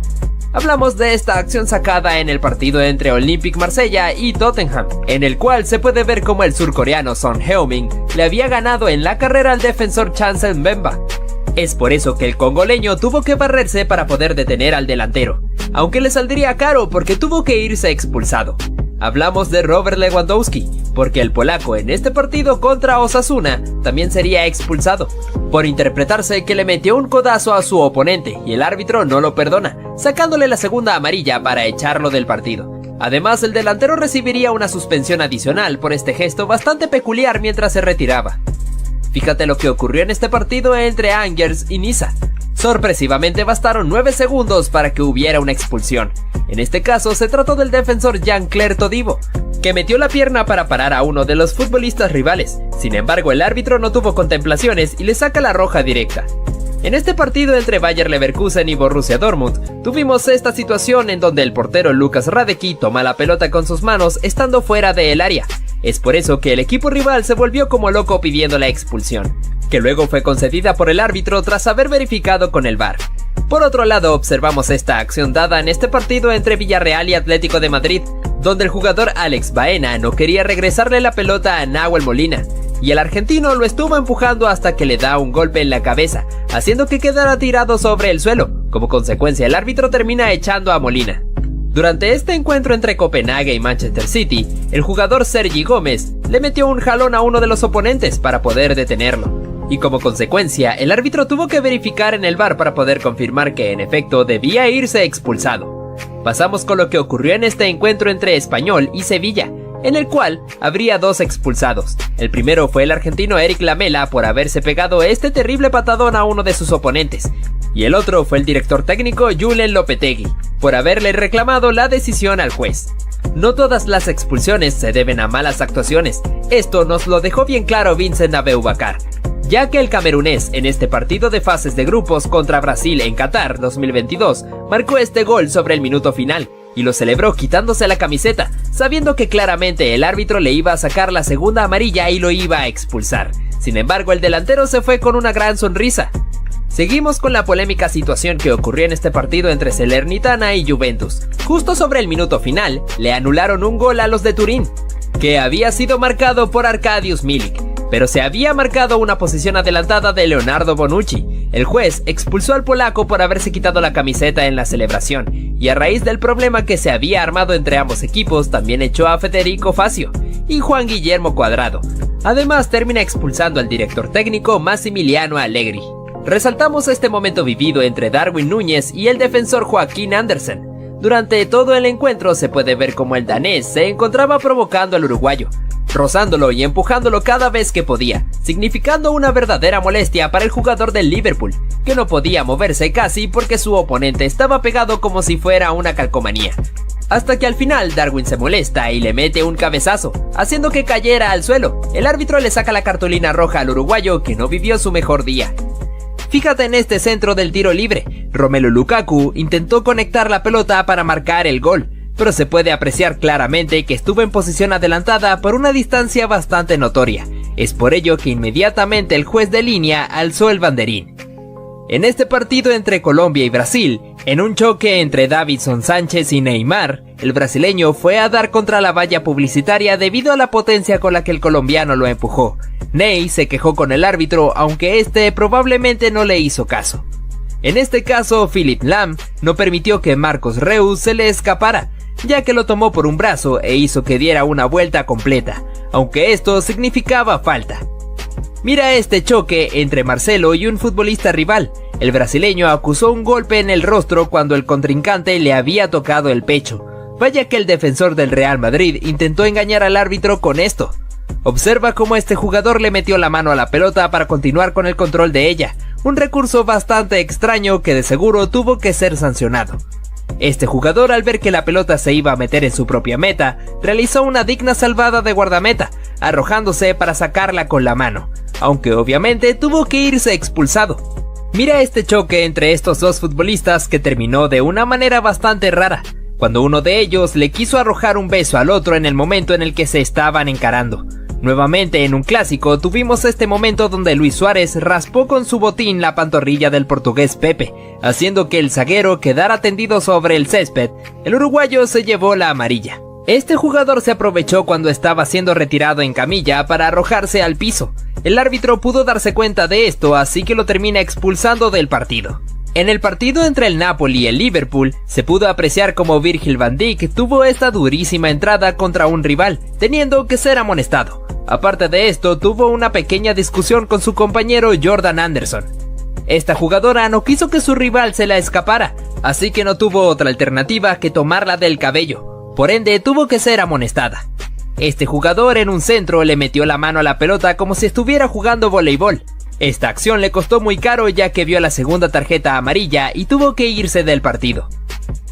Hablamos de esta acción sacada en el partido entre Olympique Marsella y Tottenham, en el cual se puede ver como el surcoreano Son Heung-min le había ganado en la carrera al defensor Chancel Mbemba. Es por eso que el congoleño tuvo que barrerse para poder detener al delantero, aunque le saldría caro porque tuvo que irse expulsado. Hablamos de Robert Lewandowski, porque el polaco en este partido contra Osasuna también sería expulsado, por interpretarse que le metió un codazo a su oponente y el árbitro no lo perdona, sacándole la segunda amarilla para echarlo del partido. Además, el delantero recibiría una suspensión adicional por este gesto bastante peculiar mientras se retiraba. Fíjate lo que ocurrió en este partido entre Angers y Niza. Sorpresivamente bastaron 9 segundos para que hubiera una expulsión. En este caso se trató del defensor Jean-Claire Todibo, que metió la pierna para parar a uno de los futbolistas rivales. Sin embargo, el árbitro no tuvo contemplaciones y le saca la roja directa. En este partido entre Bayer Leverkusen y Borussia Dortmund, tuvimos esta situación en donde el portero Lukas Hradecky toma la pelota con sus manos estando fuera del área. Es por eso que el equipo rival se volvió como loco pidiendo la expulsión, que luego fue concedida por el árbitro tras haber verificado con el VAR. Por otro lado, observamos esta acción dada en este partido entre Villarreal y Atlético de Madrid, donde el jugador Alex Baena no quería regresarle la pelota a Nahuel Molina, y el argentino lo estuvo empujando hasta que le da un golpe en la cabeza, haciendo que quedara tirado sobre el suelo. Como consecuencia, el árbitro termina echando a Molina. Durante este encuentro entre Copenhague y Manchester City, el jugador Sergi Gómez le metió un jalón a uno de los oponentes para poder detenerlo, y como consecuencia, el árbitro tuvo que verificar en el VAR para poder confirmar que en efecto debía irse expulsado. Pasamos con lo que ocurrió en este encuentro entre Español y Sevilla, en el cual habría dos expulsados. El primero fue el argentino Eric Lamela por haberse pegado este terrible patadón a uno de sus oponentes, y el otro fue el director técnico Julen Lopetegui, por haberle reclamado la decisión al juez. No todas las expulsiones se deben a malas actuaciones, esto nos lo dejó bien claro Vincent Aboubakar, ya que el camerunés en este partido de fases de grupos contra Brasil en Qatar 2022 marcó este gol sobre el minuto final, y lo celebró quitándose la camiseta, sabiendo que claramente el árbitro le iba a sacar la segunda amarilla y lo iba a expulsar. Sin embargo, el delantero se fue con una gran sonrisa. Seguimos con la polémica situación que ocurrió en este partido entre Salernitana y Juventus. Justo sobre el minuto final, le anularon un gol a los de Turín, que había sido marcado por Arkadiusz Milik, pero se había marcado una posición adelantada de Leonardo Bonucci. El juez expulsó al polaco por haberse quitado la camiseta en la celebración, y a raíz del problema que se había armado entre ambos equipos, también echó a Federico Facio y Juan Guillermo Cuadrado. Además, termina expulsando al director técnico Massimiliano Allegri. Resaltamos este momento vivido entre Darwin Núñez y el defensor Joaquín Andersen. Durante todo el encuentro se puede ver cómo el danés se encontraba provocando al uruguayo, rozándolo y empujándolo cada vez que podía, significando una verdadera molestia para el jugador del Liverpool, que no podía moverse casi porque su oponente estaba pegado como si fuera una calcomanía. Hasta que al final Darwin se molesta y le mete un cabezazo, haciendo que cayera al suelo. El árbitro le saca la cartulina roja al uruguayo, que no vivió su mejor día. Fíjate en este centro del tiro libre, Romelu Lukaku intentó conectar la pelota para marcar el gol, pero se puede apreciar claramente que estuvo en posición adelantada por una distancia bastante notoria. Es por ello que inmediatamente el juez de línea alzó el banderín. En este partido entre Colombia y Brasil, en un choque entre Davinson Sánchez y Neymar, el brasileño fue a dar contra la valla publicitaria debido a la potencia con la que el colombiano lo empujó. Ney se quejó con el árbitro, aunque este probablemente no le hizo caso. En este caso, Philipp Lahm no permitió que Marcos Reus se le escapara, ya que lo tomó por un brazo e hizo que diera una vuelta completa, aunque esto significaba falta. Mira este choque entre Marcelo y un futbolista rival. El brasileño acusó un golpe en el rostro cuando el contrincante le había tocado el pecho. Vaya que el defensor del Real Madrid intentó engañar al árbitro con esto. Observa cómo este jugador le metió la mano a la pelota para continuar con el control de ella, un recurso bastante extraño que de seguro tuvo que ser sancionado. Este jugador, al ver que la pelota se iba a meter en su propia meta, realizó una digna salvada de guardameta, arrojándose para sacarla con la mano, aunque obviamente tuvo que irse expulsado. Mira este choque entre estos dos futbolistas que terminó de una manera bastante rara, cuando uno de ellos le quiso arrojar un beso al otro en el momento en el que se estaban encarando. Nuevamente en un clásico tuvimos este momento donde Luis Suárez raspó con su botín la pantorrilla del portugués Pepe, haciendo que el zaguero quedara tendido sobre el césped. El uruguayo se llevó la amarilla. Este jugador se aprovechó cuando estaba siendo retirado en camilla para arrojarse al piso. El árbitro pudo darse cuenta de esto, así que lo termina expulsando del partido. En el partido entre el Napoli y el Liverpool, se pudo apreciar cómo Virgil van Dijk tuvo esta durísima entrada contra un rival, teniendo que ser amonestado. Aparte de esto, tuvo una pequeña discusión con su compañero Jordan Anderson. Esta jugadora no quiso que su rival se la escapara, así que no tuvo otra alternativa que tomarla del cabello, por ende tuvo que ser amonestada. Este jugador en un centro le metió la mano a la pelota como si estuviera jugando voleibol. Esta acción le costó muy caro, ya que vio la segunda tarjeta amarilla y tuvo que irse del partido.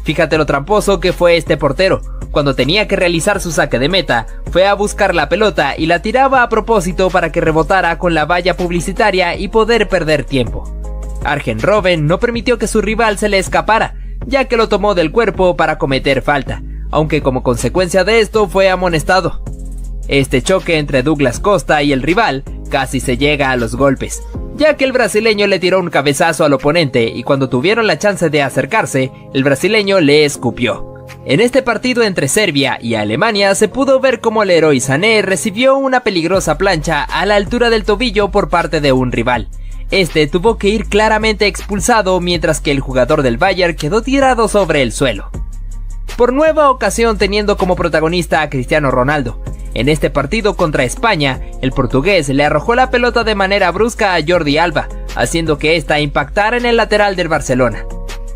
Fíjate lo tramposo que fue este portero. Cuando tenía que realizar su saque de meta, fue a buscar la pelota y la tiraba a propósito para que rebotara con la valla publicitaria y poder perder tiempo. Arjen Robben no permitió que su rival se le escapara, ya que lo tomó del cuerpo para cometer falta, aunque como consecuencia de esto fue amonestado. Este choque entre Douglas Costa y el rival casi se llega a los golpes, ya que el brasileño le tiró un cabezazo al oponente y cuando tuvieron la chance de acercarse, el brasileño le escupió. En este partido entre Serbia y Alemania se pudo ver cómo el Leroy Sané recibió una peligrosa plancha a la altura del tobillo por parte de un rival. Este tuvo que ir claramente expulsado mientras que el jugador del Bayern quedó tirado sobre el suelo. Por nueva ocasión teniendo como protagonista a Cristiano Ronaldo. En este partido contra España, el portugués le arrojó la pelota de manera brusca a Jordi Alba, haciendo que ésta impactara en el lateral del Barcelona.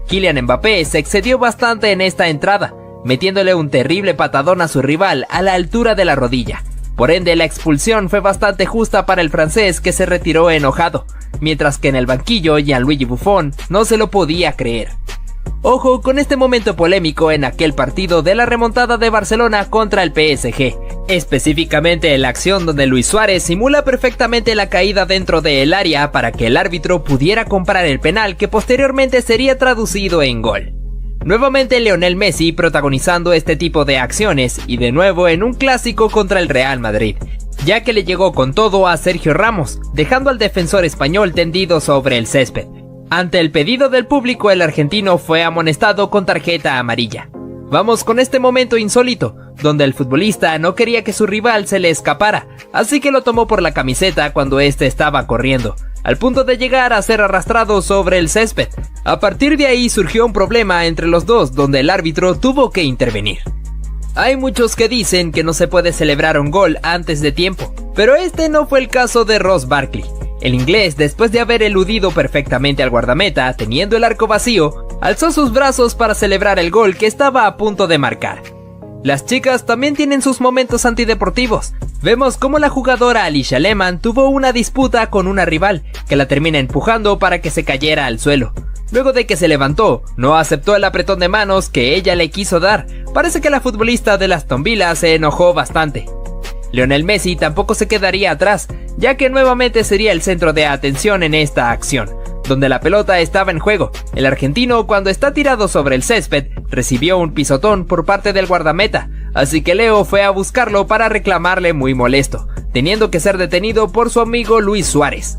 Kylian Mbappé se excedió bastante en esta entrada, metiéndole un terrible patadón a su rival a la altura de la rodilla. Por ende, la expulsión fue bastante justa para el francés, que se retiró enojado, mientras que en el banquillo Gianluigi Buffon no se lo podía creer. Ojo con este momento polémico en aquel partido de la remontada de Barcelona contra el PSG, específicamente en la acción donde Luis Suárez simula perfectamente la caída dentro del área para que el árbitro pudiera comprar el penal que posteriormente sería traducido en gol. Nuevamente Lionel Messi protagonizando este tipo de acciones y de nuevo en un clásico contra el Real Madrid, ya que le llegó con todo a Sergio Ramos, dejando al defensor español tendido sobre el césped. Ante el pedido del público, el argentino fue amonestado con tarjeta amarilla. Vamos con este momento insólito, donde el futbolista no quería que su rival se le escapara, así que lo tomó por la camiseta cuando éste estaba corriendo, al punto de llegar a ser arrastrado sobre el césped. A partir de ahí surgió un problema entre los dos, donde el árbitro tuvo que intervenir. Hay muchos que dicen que no se puede celebrar un gol antes de tiempo, pero este no fue el caso de Ross Barkley. El inglés, después de haber eludido perfectamente al guardameta, teniendo el arco vacío, alzó sus brazos para celebrar el gol que estaba a punto de marcar. Las chicas también tienen sus momentos antideportivos. Vemos cómo la jugadora Alicia Lehmann tuvo una disputa con una rival, que la termina empujando para que se cayera al suelo. Luego de que se levantó, no aceptó el apretón de manos que ella le quiso dar. Parece que la futbolista de Aston Villa se enojó bastante. Lionel Messi tampoco se quedaría atrás, ya que nuevamente sería el centro de atención en esta acción, donde la pelota estaba en juego. El argentino, cuando está tirado sobre el césped, recibió un pisotón por parte del guardameta, así que Leo fue a buscarlo para reclamarle muy molesto, teniendo que ser detenido por su amigo Luis Suárez.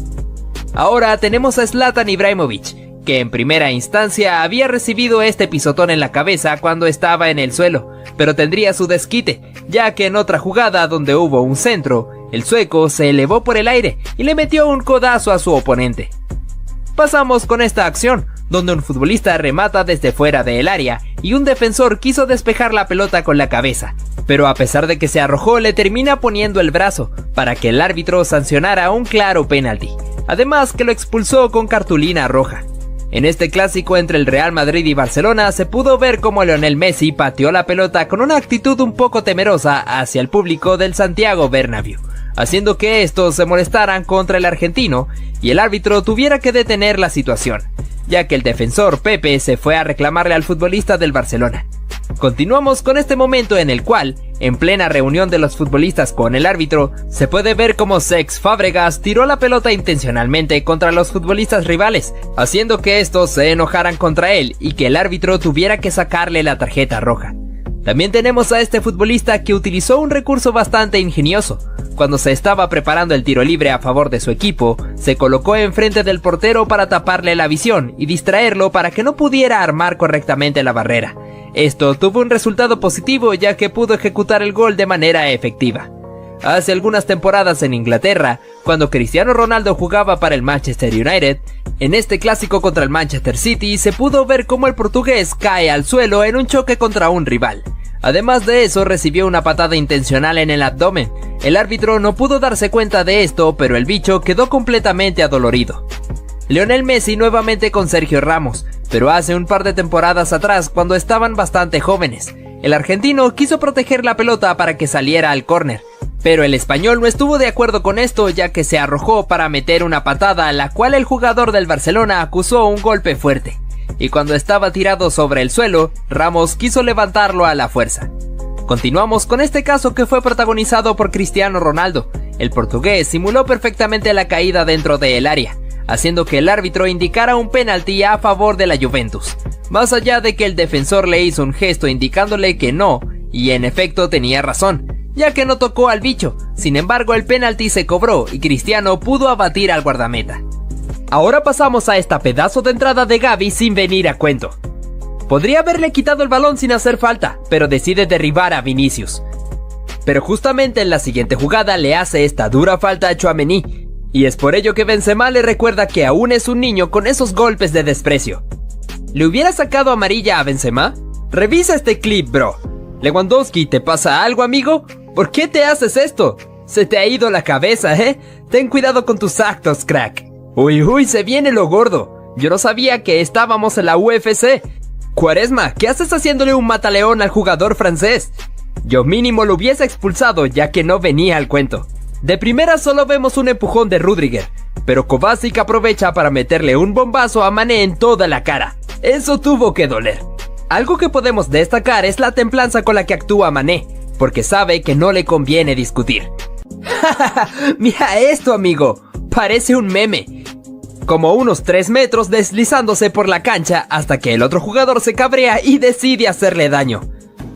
Ahora tenemos a Zlatan Ibrahimovic, que en primera instancia había recibido este pisotón en la cabeza cuando estaba en el suelo, pero tendría su desquite, ya que en otra jugada donde hubo un centro, el sueco se elevó por el aire y le metió un codazo a su oponente. Pasamos con esta acción, donde un futbolista remata desde fuera del área y un defensor quiso despejar la pelota con la cabeza, pero a pesar de que se arrojó le termina poniendo el brazo para que el árbitro sancionara un claro penalti, además que lo expulsó con cartulina roja. En este clásico entre el Real Madrid y Barcelona se pudo ver cómo Lionel Messi pateó la pelota con una actitud un poco temerosa hacia el público del Santiago Bernabéu, haciendo que estos se molestaran contra el argentino y el árbitro tuviera que detener la situación, ya que el defensor Pepe se fue a reclamarle al futbolista del Barcelona. Continuamos con este momento en el cual, en plena reunión de los futbolistas con el árbitro, se puede ver cómo Cesc Fábregas tiró la pelota intencionalmente contra los futbolistas rivales, haciendo que estos se enojaran contra él y que el árbitro tuviera que sacarle la tarjeta roja. También tenemos a este futbolista que utilizó un recurso bastante ingenioso. Cuando se estaba preparando el tiro libre a favor de su equipo, se colocó enfrente del portero para taparle la visión y distraerlo para que no pudiera armar correctamente la barrera. Esto tuvo un resultado positivo, ya que pudo ejecutar el gol de manera efectiva. Hace algunas temporadas en Inglaterra, cuando Cristiano Ronaldo jugaba para el Manchester United, en este clásico contra el Manchester City se pudo ver cómo el portugués cae al suelo en un choque contra un rival. Además de eso, recibió una patada intencional en el abdomen. El árbitro no pudo darse cuenta de esto, pero el bicho quedó completamente adolorido. Lionel Messi nuevamente con Sergio Ramos, pero hace un par de temporadas atrás cuando estaban bastante jóvenes. El argentino quiso proteger la pelota para que saliera al córner, pero el español no estuvo de acuerdo con esto, ya que se arrojó para meter una patada a la cual el jugador del Barcelona acusó un golpe fuerte. Y cuando estaba tirado sobre el suelo, Ramos quiso levantarlo a la fuerza. Continuamos con este caso que fue protagonizado por Cristiano Ronaldo. El portugués simuló perfectamente la caída dentro del área, haciendo que el árbitro indicara un penalti a favor de la Juventus. Más allá de que el defensor le hizo un gesto indicándole que no, y en efecto tenía razón, ya que no tocó al bicho. Sin embargo, el penalti se cobró y Cristiano pudo abatir al guardameta. Ahora pasamos a esta pedazo de entrada de Gavi sin venir a cuento. Podría haberle quitado el balón sin hacer falta, pero decide derribar a Vinicius. Pero justamente en la siguiente jugada le hace esta dura falta a Tchouaméni, y es por ello que Benzema le recuerda que aún es un niño con esos golpes de desprecio. ¿Le hubiera sacado amarilla a Benzema? Revisa este clip, bro. Lewandowski, ¿te pasa algo, amigo? ¿Por qué te haces esto? Se te ha ido la cabeza, ¿eh? Ten cuidado con tus actos, crack. Uy, se viene lo gordo. Yo no sabía que estábamos en la UFC. Quaresma, ¿qué haces haciéndole un mataleón al jugador francés? Yo mínimo lo hubiese expulsado ya que no venía al cuento. De primera solo vemos un empujón de Rüdiger, pero Kovacic aprovecha para meterle un bombazo a Mané en toda la cara. Eso tuvo que doler. Algo que podemos destacar es la templanza con la que actúa Mané, porque sabe que no le conviene discutir. Mira esto, amigo, parece un meme. Como unos 3 metros deslizándose por la cancha hasta que el otro jugador se cabrea y decide hacerle daño.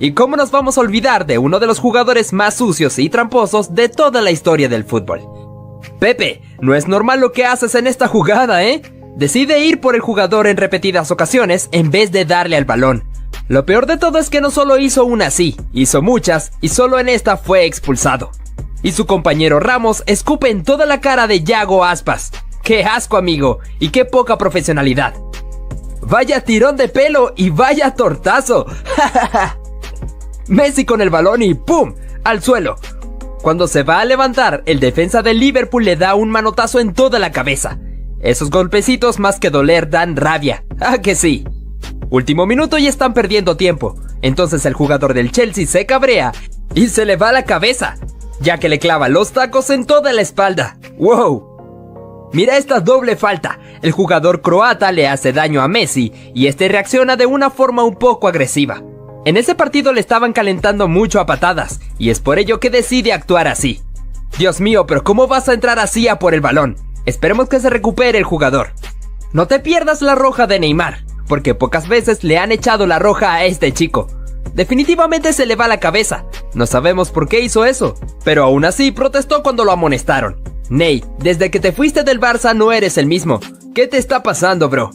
¿Y cómo nos vamos a olvidar de uno de los jugadores más sucios y tramposos de toda la historia del fútbol? Pepe, no es normal lo que haces en esta jugada, ¿eh? Decide ir por el jugador en repetidas ocasiones en vez de darle al balón. Lo peor de todo es que no solo hizo una así, hizo muchas y solo en esta fue expulsado. Y su compañero Ramos escupe en toda la cara de Yago Aspas. ¡Qué asco, amigo! ¡Y qué poca profesionalidad! ¡Vaya tirón de pelo y vaya tortazo! Messi con el balón y ¡pum! Al suelo. Cuando se va a levantar, el defensa del Liverpool le da un manotazo en toda la cabeza. Esos golpecitos más que doler dan rabia. ¡Ah, que sí! Último minuto y están perdiendo tiempo. Entonces el jugador del Chelsea se cabrea y se le va la cabeza, ya que le clava los tacos en toda la espalda. ¡Wow! Mira esta doble falta. El jugador croata le hace daño a Messi y este reacciona de una forma un poco agresiva. En ese partido le estaban calentando mucho a patadas y es por ello que decide actuar así. Dios mío, pero ¿cómo vas a entrar así a por el balón? Esperemos que se recupere el jugador. No te pierdas la roja de Neymar, porque pocas veces le han echado la roja a este chico. Definitivamente se le va la cabeza. No sabemos por qué hizo eso, pero aún así protestó cuando lo amonestaron. Ney, desde que te fuiste del Barça no eres el mismo. ¿Qué te está pasando, bro?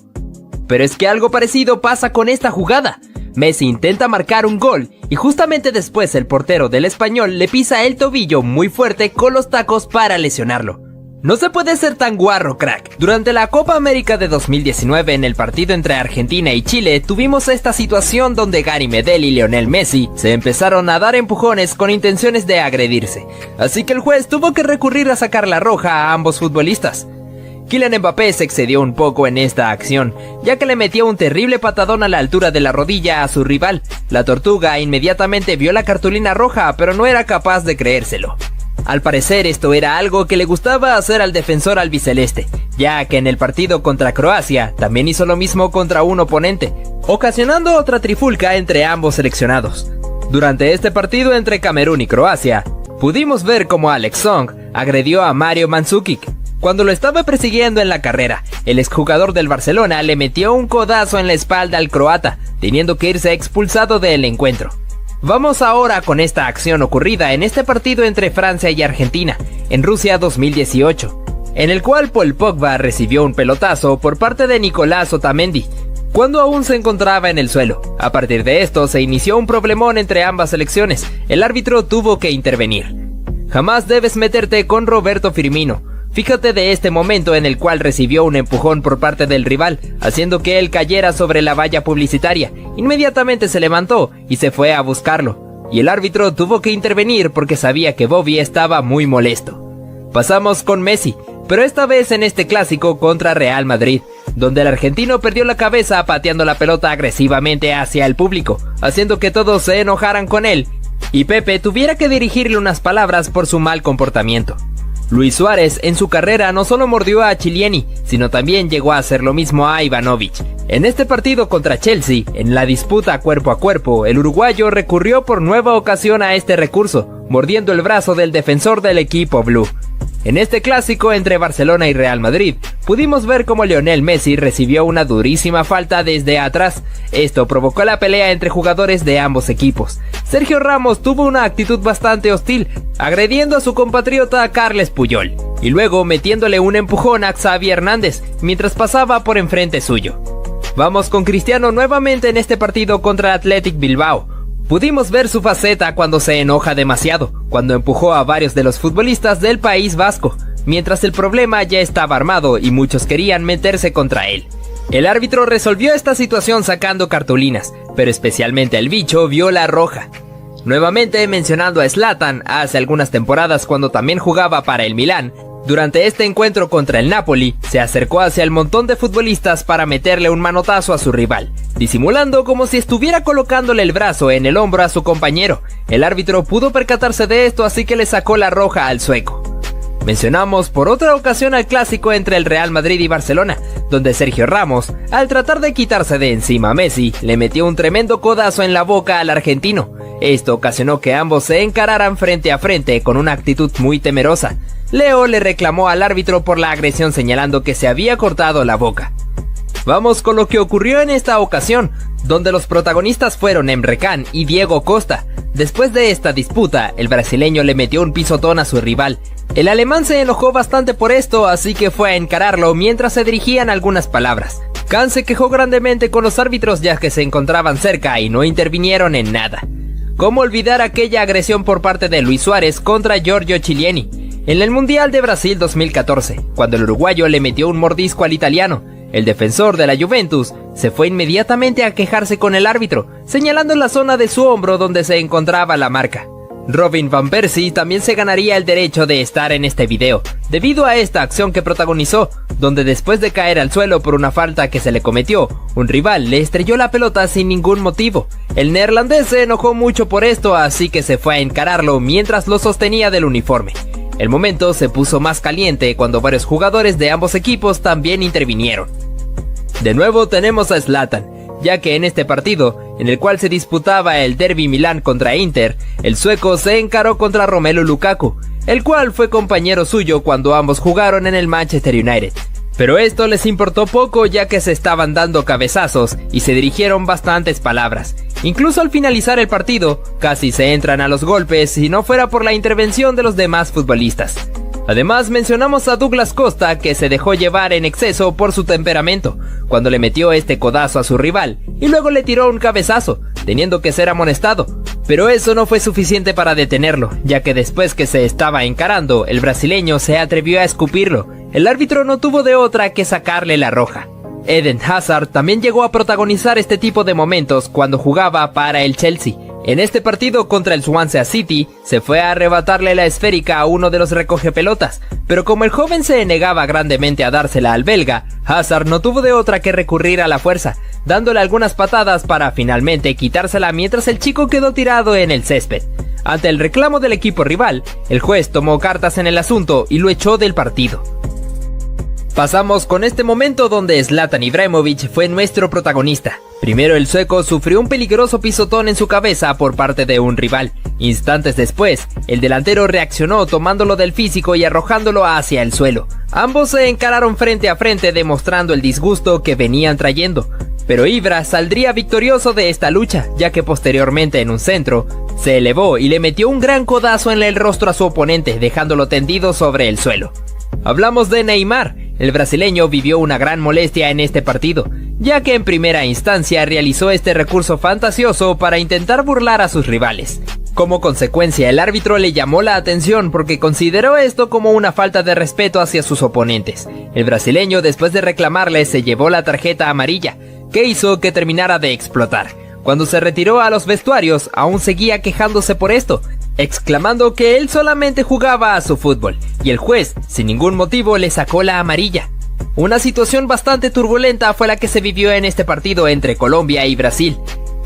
Pero es que algo parecido pasa con esta jugada. Messi intenta marcar un gol y justamente después el portero del Español le pisa el tobillo muy fuerte con los tacos para lesionarlo. No se puede ser tan guarro, crack. Durante la Copa América de 2019, en el partido entre Argentina y Chile, tuvimos esta situación donde Gary Medel y Lionel Messi se empezaron a dar empujones con intenciones de agredirse. Así que el juez tuvo que recurrir a sacar la roja a ambos futbolistas. Kylian Mbappé se excedió un poco en esta acción, ya que le metió un terrible patadón a la altura de la rodilla a su rival. La Tortuga inmediatamente vio la cartulina roja, pero no era capaz de creérselo. Al parecer esto era algo que le gustaba hacer al defensor albiceleste, ya que en el partido contra Croacia también hizo lo mismo contra un oponente, ocasionando otra trifulca entre ambos seleccionados. Durante este partido entre Camerún y Croacia, pudimos ver cómo Alex Song agredió a Mario Mandzukic. Cuando lo estaba persiguiendo en la carrera, el exjugador del Barcelona le metió un codazo en la espalda al croata, teniendo que irse expulsado del encuentro. Vamos ahora con esta acción ocurrida en este partido entre Francia y Argentina, en Rusia 2018, en el cual Paul Pogba recibió un pelotazo por parte de Nicolás Otamendi, cuando aún se encontraba en el suelo. A partir de esto se inició un problemón entre ambas selecciones, el árbitro tuvo que intervenir. Jamás debes meterte con Roberto Firmino. Fíjate de este momento en el cual recibió un empujón por parte del rival, haciendo que él cayera sobre la valla publicitaria. Inmediatamente se levantó y se fue a buscarlo, y el árbitro tuvo que intervenir porque sabía que Bobby estaba muy molesto. Pasamos con Messi, pero esta vez en este clásico contra Real Madrid, donde el argentino perdió la cabeza pateando la pelota agresivamente hacia el público, haciendo que todos se enojaran con él, y Pepe tuviera que dirigirle unas palabras por su mal comportamiento. Luis Suárez en su carrera no solo mordió a Chiellini, sino también llegó a hacer lo mismo a Ivanovic. En este partido contra Chelsea, en la disputa cuerpo a cuerpo, el uruguayo recurrió por nueva ocasión a este recurso, mordiendo el brazo del defensor del equipo blue. En este clásico entre Barcelona y Real Madrid, pudimos ver cómo Lionel Messi recibió una durísima falta desde atrás. Esto provocó la pelea entre jugadores de ambos equipos. Sergio Ramos tuvo una actitud bastante hostil, agrediendo a su compatriota Carles Puyol, y luego metiéndole un empujón a Xavi Hernández, mientras pasaba por enfrente suyo. Vamos con Cristiano nuevamente en este partido contra Athletic Bilbao. Pudimos ver su faceta cuando se enoja demasiado, cuando empujó a varios de los futbolistas del País Vasco, mientras el problema ya estaba armado y muchos querían meterse contra él. El árbitro resolvió esta situación sacando cartulinas, pero especialmente el bicho vio la roja. Nuevamente mencionando a Zlatan hace algunas temporadas cuando también jugaba para el Milán, durante este encuentro contra el Napoli, se acercó hacia el montón de futbolistas para meterle un manotazo a su rival, disimulando como si estuviera colocándole el brazo en el hombro a su compañero. El árbitro pudo percatarse de esto, así que le sacó la roja al sueco. Mencionamos por otra ocasión al clásico entre el Real Madrid y Barcelona, donde Sergio Ramos, al tratar de quitarse de encima a Messi, le metió un tremendo codazo en la boca al argentino. Esto ocasionó que ambos se encararan frente a frente con una actitud muy temerosa. Leo le reclamó al árbitro por la agresión señalando que se había cortado la boca. Vamos con lo que ocurrió en esta ocasión, donde los protagonistas fueron Emre Can y Diego Costa. Después de esta disputa, el brasileño le metió un pisotón a su rival. El alemán se enojó bastante por esto, así que fue a encararlo mientras se dirigían algunas palabras. Can se quejó grandemente con los árbitros ya que se encontraban cerca y no intervinieron en nada. ¿Cómo olvidar aquella agresión por parte de Luis Suárez contra Giorgio Chiellini en el Mundial de Brasil 2014, cuando el uruguayo le metió un mordisco al italiano? El defensor de la Juventus se fue inmediatamente a quejarse con el árbitro, señalando la zona de su hombro donde se encontraba la marca. Robin van Persie también se ganaría el derecho de estar en este video, debido a esta acción que protagonizó, donde después de caer al suelo por una falta que se le cometió, un rival le estrelló la pelota sin ningún motivo. El neerlandés se enojó mucho por esto, así que se fue a encararlo mientras lo sostenía del uniforme. El momento se puso más caliente cuando varios jugadores de ambos equipos también intervinieron. De nuevo tenemos a Zlatan, ya que en este partido, en el cual se disputaba el Derby Milán contra Inter, el sueco se encaró contra Romelu Lukaku, el cual fue compañero suyo cuando ambos jugaron en el Manchester United. Pero esto les importó poco ya que se estaban dando cabezazos y se dirigieron bastantes palabras. Incluso al finalizar el partido, casi se entran a los golpes si no fuera por la intervención de los demás futbolistas. Además mencionamos a Douglas Costa, que se dejó llevar en exceso por su temperamento, cuando le metió este codazo a su rival y luego le tiró un cabezazo, teniendo que ser amonestado. Pero eso no fue suficiente para detenerlo, ya que después que se estaba encarando, el brasileño se atrevió a escupirlo. El árbitro no tuvo de otra que sacarle la roja. Eden Hazard también llegó a protagonizar este tipo de momentos cuando jugaba para el Chelsea. En este partido contra el Swansea City, se fue a arrebatarle la esférica a uno de los recogepelotas, pero como el joven se negaba grandemente a dársela al belga, Hazard no tuvo de otra que recurrir a la fuerza, dándole algunas patadas para finalmente quitársela mientras el chico quedó tirado en el césped. Ante el reclamo del equipo rival, el juez tomó cartas en el asunto y lo echó del partido. Pasamos con este momento donde Zlatan Ibrahimovic fue nuestro protagonista. Primero el sueco sufrió un peligroso pisotón en su cabeza por parte de un rival. Instantes después, el delantero reaccionó tomándolo del físico y arrojándolo hacia el suelo. Ambos se encararon frente a frente demostrando el disgusto que venían trayendo. Pero Ibra saldría victorioso de esta lucha, ya que posteriormente en un centro, se elevó y le metió un gran codazo en el rostro a su oponente, dejándolo tendido sobre el suelo. Hablamos de Neymar. El brasileño vivió una gran molestia en este partido, ya que en primera instancia realizó este recurso fantasioso para intentar burlar a sus rivales. Como consecuencia, el árbitro le llamó la atención porque consideró esto como una falta de respeto hacia sus oponentes. El brasileño, después de reclamarle, se llevó la tarjeta amarilla, que hizo que terminara de explotar. Cuando se retiró a los vestuarios, aún seguía quejándose por esto, exclamando que él solamente jugaba a su fútbol, y el juez, sin ningún motivo, le sacó la amarilla. Una situación bastante turbulenta fue la que se vivió en este partido entre Colombia y Brasil.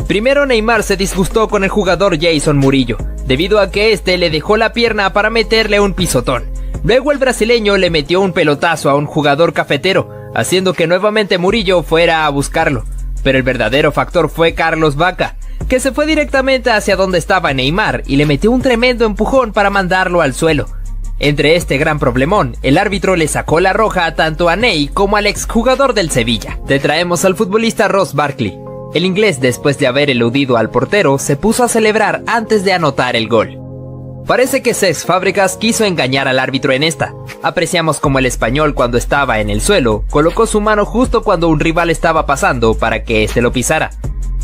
Primero Neymar se disgustó con el jugador Jason Murillo, debido a que este le dejó la pierna para meterle un pisotón. Luego el brasileño le metió un pelotazo a un jugador cafetero, haciendo que nuevamente Murillo fuera a buscarlo. Pero el verdadero factor fue Carlos Vaca, que se fue directamente hacia donde estaba Neymar y le metió un tremendo empujón para mandarlo al suelo. Entre este gran problemón, el árbitro le sacó la roja tanto a Ney como al exjugador del Sevilla. Te traemos al futbolista Ross Barkley. El inglés, después de haber eludido al portero, se puso a celebrar antes de anotar el gol. Parece que Cesc Fábregas quiso engañar al árbitro en esta. Apreciamos como el español, cuando estaba en el suelo, colocó su mano justo cuando un rival estaba pasando para que éste lo pisara.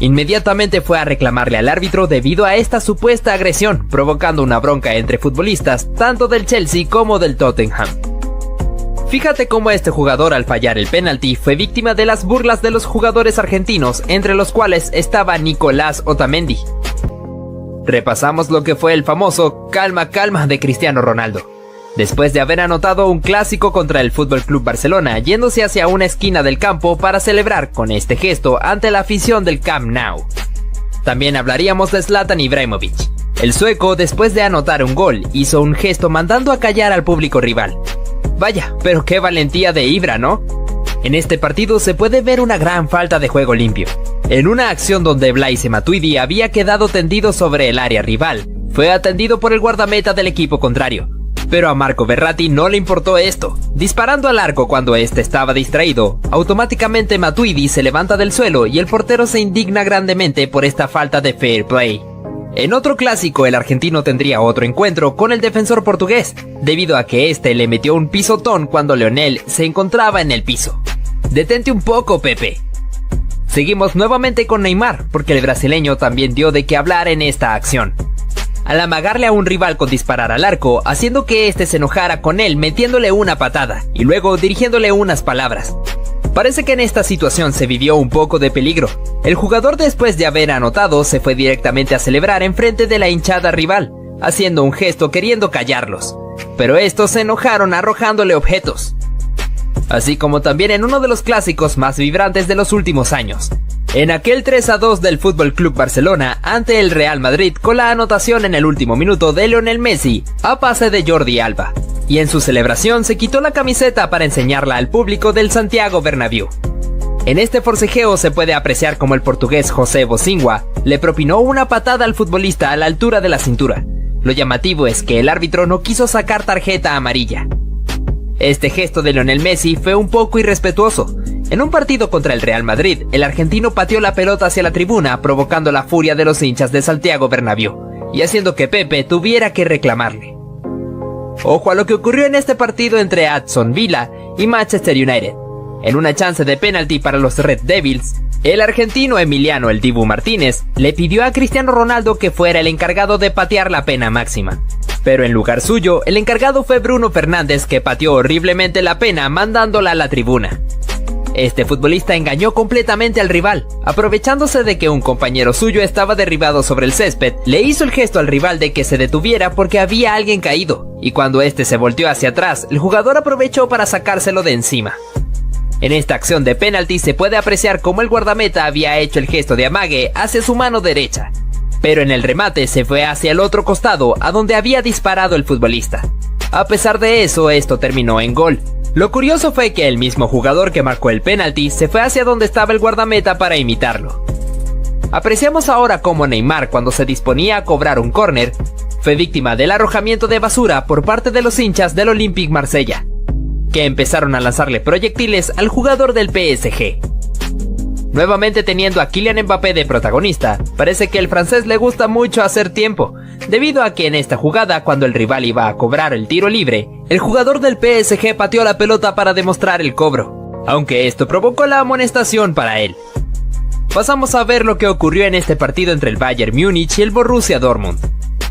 Inmediatamente fue a reclamarle al árbitro debido a esta supuesta agresión, provocando una bronca entre futbolistas tanto del Chelsea como del Tottenham. Fíjate cómo este jugador, al fallar el penalti, fue víctima de las burlas de los jugadores argentinos, entre los cuales estaba Nicolás Otamendi. Repasamos lo que fue el famoso calma calma de Cristiano Ronaldo. Después de haber anotado un clásico contra el FC Barcelona, yéndose hacia una esquina del campo para celebrar con este gesto ante la afición del Camp Nou. También hablaríamos de Zlatan Ibrahimovic. El sueco, después de anotar un gol, hizo un gesto mandando a callar al público rival. Vaya, pero qué valentía de Ibra, ¿no? En este partido se puede ver una gran falta de juego limpio. En una acción donde Blaise Matuidi había quedado tendido sobre el área rival, fue atendido por el guardameta del equipo contrario. Pero a Marco Verratti no le importó esto. Disparando al arco cuando este estaba distraído, automáticamente Matuidi se levanta del suelo y el portero se indigna grandemente por esta falta de fair play. En otro clásico, el argentino tendría otro encuentro con el defensor portugués, debido a que este le metió un pisotón cuando Lionel se encontraba en el piso. Detente un poco, Pepe. Seguimos nuevamente con Neymar, porque el brasileño también dio de qué hablar en esta acción. Al amagarle a un rival con disparar al arco, haciendo que éste se enojara con él metiéndole una patada, y luego dirigiéndole unas palabras. Parece que en esta situación se vivió un poco de peligro. El jugador, después de haber anotado, se fue directamente a celebrar enfrente de la hinchada rival, haciendo un gesto queriendo callarlos. Pero estos se enojaron arrojándole objetos. Así como también en uno de los clásicos más vibrantes de los últimos años. En aquel 3-2 del FC Barcelona ante el Real Madrid, con la anotación en el último minuto de Lionel Messi a pase de Jordi Alba. Y en su celebración se quitó la camiseta para enseñarla al público del Santiago Bernabéu. En este forcejeo se puede apreciar como el portugués José Bocingua le propinó una patada al futbolista a la altura de la cintura. Lo llamativo es que el árbitro no quiso sacar tarjeta amarilla. Este gesto de Lionel Messi fue un poco irrespetuoso. En un partido contra el Real Madrid, el argentino pateó la pelota hacia la tribuna, provocando la furia de los hinchas de Santiago Bernabéu, y haciendo que Pepe tuviera que reclamarle. Ojo a lo que ocurrió en este partido entre Aston Villa y Manchester United. En una chance de penalti para los Red Devils, el argentino Emiliano "El Dibu" Martínez le pidió a Cristiano Ronaldo que fuera el encargado de patear la pena máxima. Pero en lugar suyo, el encargado fue Bruno Fernández, que pateó horriblemente la pena mandándola a la tribuna. Este futbolista engañó completamente al rival, aprovechándose de que un compañero suyo estaba derribado sobre el césped, le hizo el gesto al rival de que se detuviera porque había alguien caído, y cuando este se volteó hacia atrás, el jugador aprovechó para sacárselo de encima. En esta acción de penalti se puede apreciar cómo el guardameta había hecho el gesto de amague hacia su mano derecha, pero en el remate se fue hacia el otro costado a donde había disparado el futbolista. A pesar de eso, esto terminó en gol. Lo curioso fue que el mismo jugador que marcó el penalti se fue hacia donde estaba el guardameta para imitarlo. Apreciamos ahora cómo Neymar, cuando se disponía a cobrar un córner, fue víctima del arrojamiento de basura por parte de los hinchas del Olympique Marsella, que empezaron a lanzarle proyectiles al jugador del PSG. Nuevamente teniendo a Kylian Mbappé de protagonista, parece que el francés le gusta mucho hacer tiempo, debido a que en esta jugada, cuando el rival iba a cobrar el tiro libre, el jugador del PSG pateó la pelota para demostrar el cobro, aunque esto provocó la amonestación para él. Pasamos a ver lo que ocurrió en este partido entre el Bayern Múnich y el Borussia Dortmund,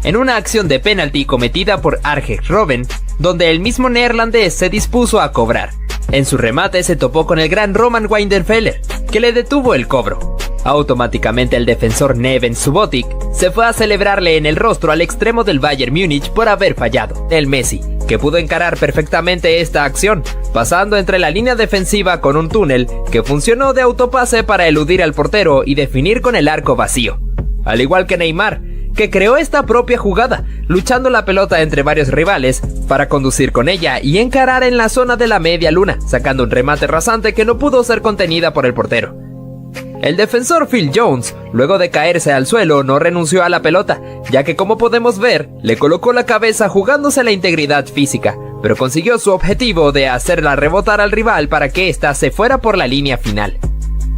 en una acción de penalti cometida por Arjen Robben, donde el mismo neerlandés se dispuso a cobrar. En su remate se topó con el gran Roman Weidenfeller, que le detuvo el cobro. Automáticamente el defensor Neven Subotic se fue a celebrarle en el rostro al extremo del Bayern Múnich por haber fallado. El Messi, que pudo encarar perfectamente esta acción, pasando entre la línea defensiva con un túnel que funcionó de autopase para eludir al portero y definir con el arco vacío. Al igual que Neymar, que creó esta propia jugada, luchando la pelota entre varios rivales para conducir con ella y encarar en la zona de la media luna, sacando un remate rasante que no pudo ser contenida por el portero. El defensor Phil Jones, luego de caerse al suelo, no renunció a la pelota, ya que como podemos ver, le colocó la cabeza jugándose la integridad física, pero consiguió su objetivo de hacerla rebotar al rival para que ésta se fuera por la línea final.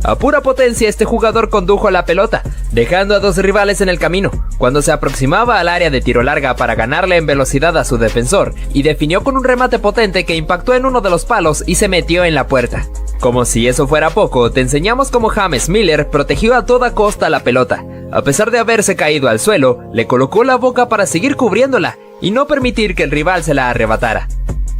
A pura potencia este jugador condujo la pelota, dejando a dos rivales en el camino, cuando se aproximaba al área de tiro larga para ganarle en velocidad a su defensor, y definió con un remate potente que impactó en uno de los palos y se metió en la puerta. Como si eso fuera poco, te enseñamos cómo James Miller protegió a toda costa la pelota. A pesar de haberse caído al suelo, le colocó la boca para seguir cubriéndola y no permitir que el rival se la arrebatara.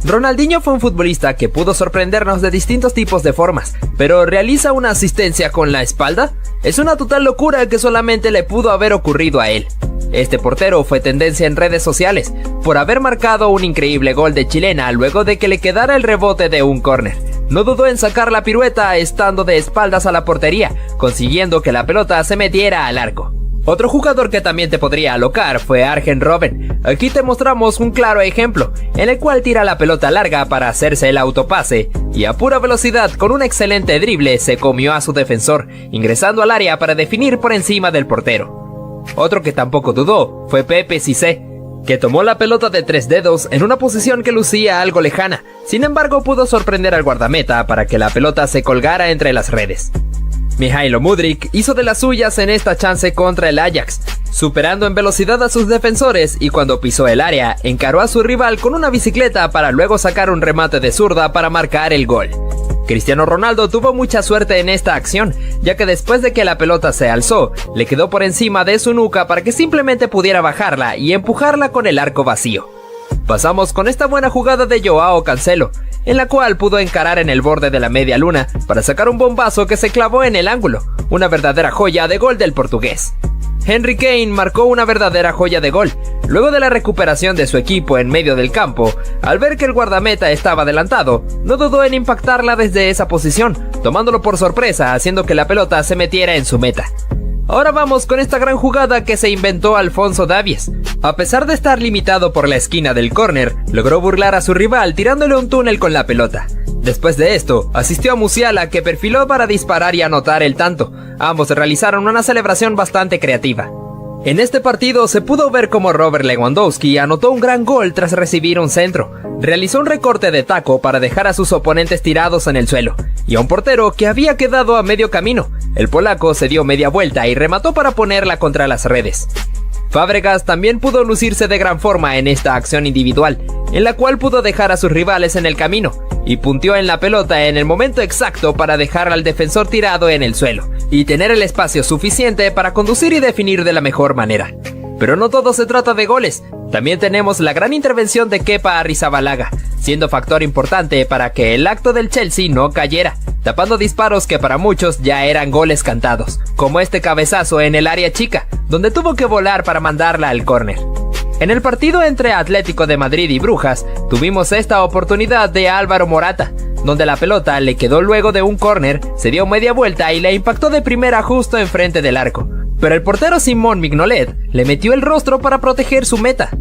Ronaldinho fue un futbolista que pudo sorprendernos de distintos tipos de formas, pero ¿realiza una asistencia con la espalda? Es una total locura que solamente le pudo haber ocurrido a él. Este portero fue tendencia en redes sociales por haber marcado un increíble gol de chilena luego de que le quedara el rebote de un córner. No dudó en sacar la pirueta estando de espaldas a la portería, consiguiendo que la pelota se metiera al arco. Otro jugador que también te podría alocar fue Arjen Robben. Aquí te mostramos un claro ejemplo, en el cual tira la pelota larga para hacerse el autopase, y a pura velocidad con un excelente drible se comió a su defensor, ingresando al área para definir por encima del portero. Otro que tampoco dudó fue Pepe Cissé, que tomó la pelota de 3 dedos en una posición que lucía algo lejana, sin embargo pudo sorprender al guardameta para que la pelota se colgara entre las redes. Mihailo Mudryk hizo de las suyas en esta chance contra el Ajax, superando en velocidad a sus defensores y cuando pisó el área, encaró a su rival con una bicicleta para luego sacar un remate de zurda para marcar el gol. Cristiano Ronaldo tuvo mucha suerte en esta acción, ya que después de que la pelota se alzó, le quedó por encima de su nuca para que simplemente pudiera bajarla y empujarla con el arco vacío. Pasamos con esta buena jugada de Joao Cancelo, en la cual pudo encarar en el borde de la media luna para sacar un bombazo que se clavó en el ángulo, una verdadera joya de gol del portugués. Henry Kane marcó una verdadera joya de gol, luego de la recuperación de su equipo en medio del campo. Al ver que el guardameta estaba adelantado, no dudó en impactarla desde esa posición, tomándolo por sorpresa, haciendo que la pelota se metiera en su meta. Ahora vamos con esta gran jugada que se inventó Alfonso Davies. A pesar de estar limitado por la esquina del córner, logró burlar a su rival tirándole un túnel con la pelota. Después de esto, asistió a Musiala, que perfiló para disparar y anotar el tanto. Ambos realizaron una celebración bastante creativa. En este partido se pudo ver cómo Robert Lewandowski anotó un gran gol tras recibir un centro. Realizó un recorte de taco para dejar a sus oponentes tirados en el suelo, y a un portero que había quedado a medio camino. El polaco se dio media vuelta y remató para ponerla contra las redes. Fábregas también pudo lucirse de gran forma en esta acción individual, en la cual pudo dejar a sus rivales en el camino, y punteó en la pelota en el momento exacto para dejar al defensor tirado en el suelo, y tener el espacio suficiente para conducir y definir de la mejor manera. Pero no todo se trata de goles, también tenemos la gran intervención de Kepa Arrizabalaga, siendo factor importante para que el acto del Chelsea no cayera, tapando disparos que para muchos ya eran goles cantados, como este cabezazo en el área chica, donde tuvo que volar para mandarla al córner. En el partido entre Atlético de Madrid y Brujas, tuvimos esta oportunidad de Álvaro Morata, donde la pelota le quedó luego de un córner, se dio media vuelta y le impactó de primera justo enfrente del arco, pero el portero Simón Mignolet le metió el rostro para proteger su meta.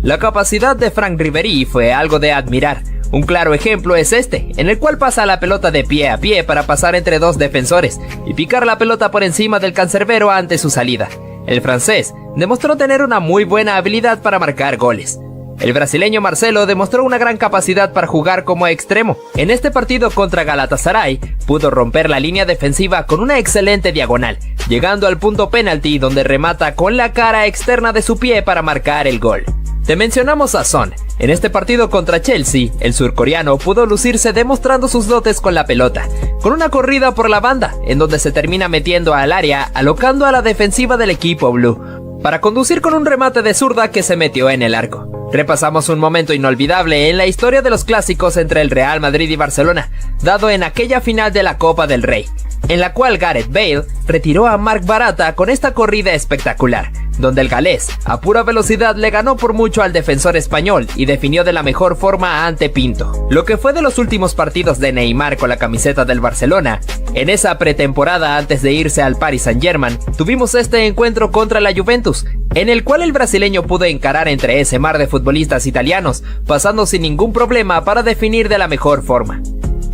La capacidad de Franck Ribéry fue algo de admirar. Un claro ejemplo es este, en el cual pasa la pelota de pie a pie para pasar entre dos defensores y picar la pelota por encima del cancerbero ante su salida. El francés demostró tener una muy buena habilidad para marcar goles. El brasileño Marcelo demostró una gran capacidad para jugar como extremo. En este partido contra Galatasaray, pudo romper la línea defensiva con una excelente diagonal, llegando al punto penalti donde remata con la cara externa de su pie para marcar el gol. Te mencionamos a Son. En este partido contra Chelsea, el surcoreano pudo lucirse demostrando sus dotes con la pelota, con una corrida por la banda, en donde se termina metiendo al área, alocando a la defensiva del equipo blue, para conducir con un remate de zurda que se metió en el arco. Repasamos un momento inolvidable en la historia de los clásicos entre el Real Madrid y Barcelona, dado en aquella final de la Copa del Rey, en la cual Gareth Bale retiró a Marc Baratra con esta corrida espectacular, donde el galés a pura velocidad le ganó por mucho al defensor español y definió de la mejor forma ante Pinto. Lo que fue de los últimos partidos de Neymar con la camiseta del Barcelona, en esa pretemporada antes de irse al Paris Saint-Germain, tuvimos este encuentro contra la Juventus, en el cual el brasileño pudo encarar entre ese mar de futbolistas italianos, pasando sin ningún problema para definir de la mejor forma.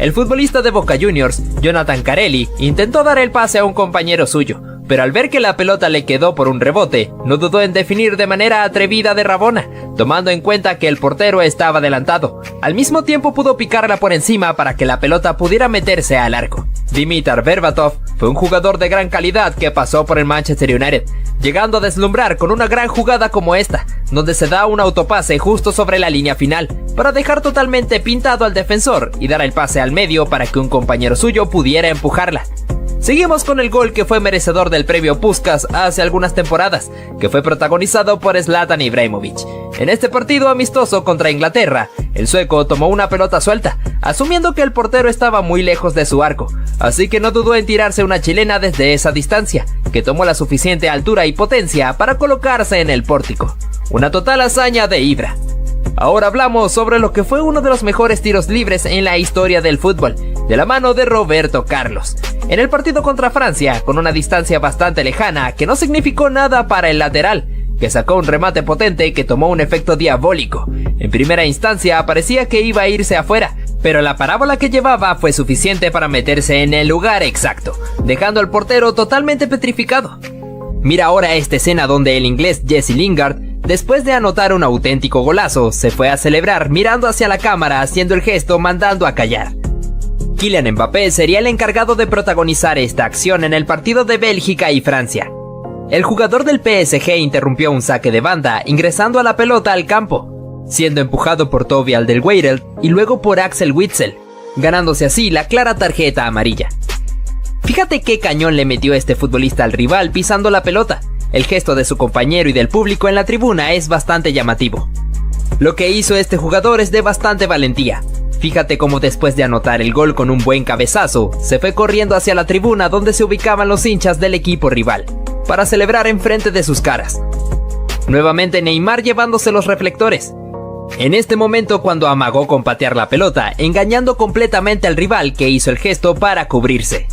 El futbolista de Boca Juniors, Jonathan Carelli, intentó dar el pase a un compañero suyo, pero al ver que la pelota le quedó por un rebote, no dudó en definir de manera atrevida de Rabona, tomando en cuenta que el portero estaba adelantado. Al mismo tiempo pudo picarla por encima para que la pelota pudiera meterse al arco. Dimitar Berbatov fue un jugador de gran calidad que pasó por el Manchester United, llegando a deslumbrar con una gran jugada como esta, donde se da un autopase justo sobre la línea final, para dejar totalmente pintado al defensor y dar el pase al medio para que un compañero suyo pudiera empujarla. Seguimos con el gol que fue merecedor del premio Puskás hace algunas temporadas, que fue protagonizado por Zlatan Ibrahimovic. En este partido amistoso contra Inglaterra, el sueco tomó una pelota suelta, asumiendo que el portero estaba muy lejos de su arco, así que no dudó en tirarse una chilena desde esa distancia, que tomó la suficiente altura y potencia para colocarse en el pórtico. Una total hazaña de Ibra. Ahora hablamos sobre lo que fue uno de los mejores tiros libres en la historia del fútbol, de la mano de Roberto Carlos. En el partido contra Francia, con una distancia bastante lejana que no significó nada para el lateral, que sacó un remate potente que tomó un efecto diabólico. En primera instancia parecía que iba a irse afuera, pero la parábola que llevaba fue suficiente para meterse en el lugar exacto, dejando al portero totalmente petrificado. Mira ahora esta escena donde el inglés Jesse Lingard, después de anotar un auténtico golazo, se fue a celebrar mirando hacia la cámara haciendo el gesto mandando a callar. Kylian Mbappé sería el encargado de protagonizar esta acción en el partido de Bélgica y Francia. El jugador del PSG interrumpió un saque de banda ingresando a la pelota al campo, siendo empujado por Toby Alderweireld y luego por Axel Witsel, ganándose así la clara tarjeta amarilla. Fíjate qué cañón le metió este futbolista al rival pisando la pelota. El gesto de su compañero y del público en la tribuna es bastante llamativo. Lo que hizo este jugador es de bastante valentía. Fíjate cómo después de anotar el gol con un buen cabezazo, se fue corriendo hacia la tribuna donde se ubicaban los hinchas del equipo rival, para celebrar enfrente de sus caras. Nuevamente Neymar llevándose los reflectores. En este momento cuando amagó con patear la pelota, engañando completamente al rival que hizo el gesto para cubrirse.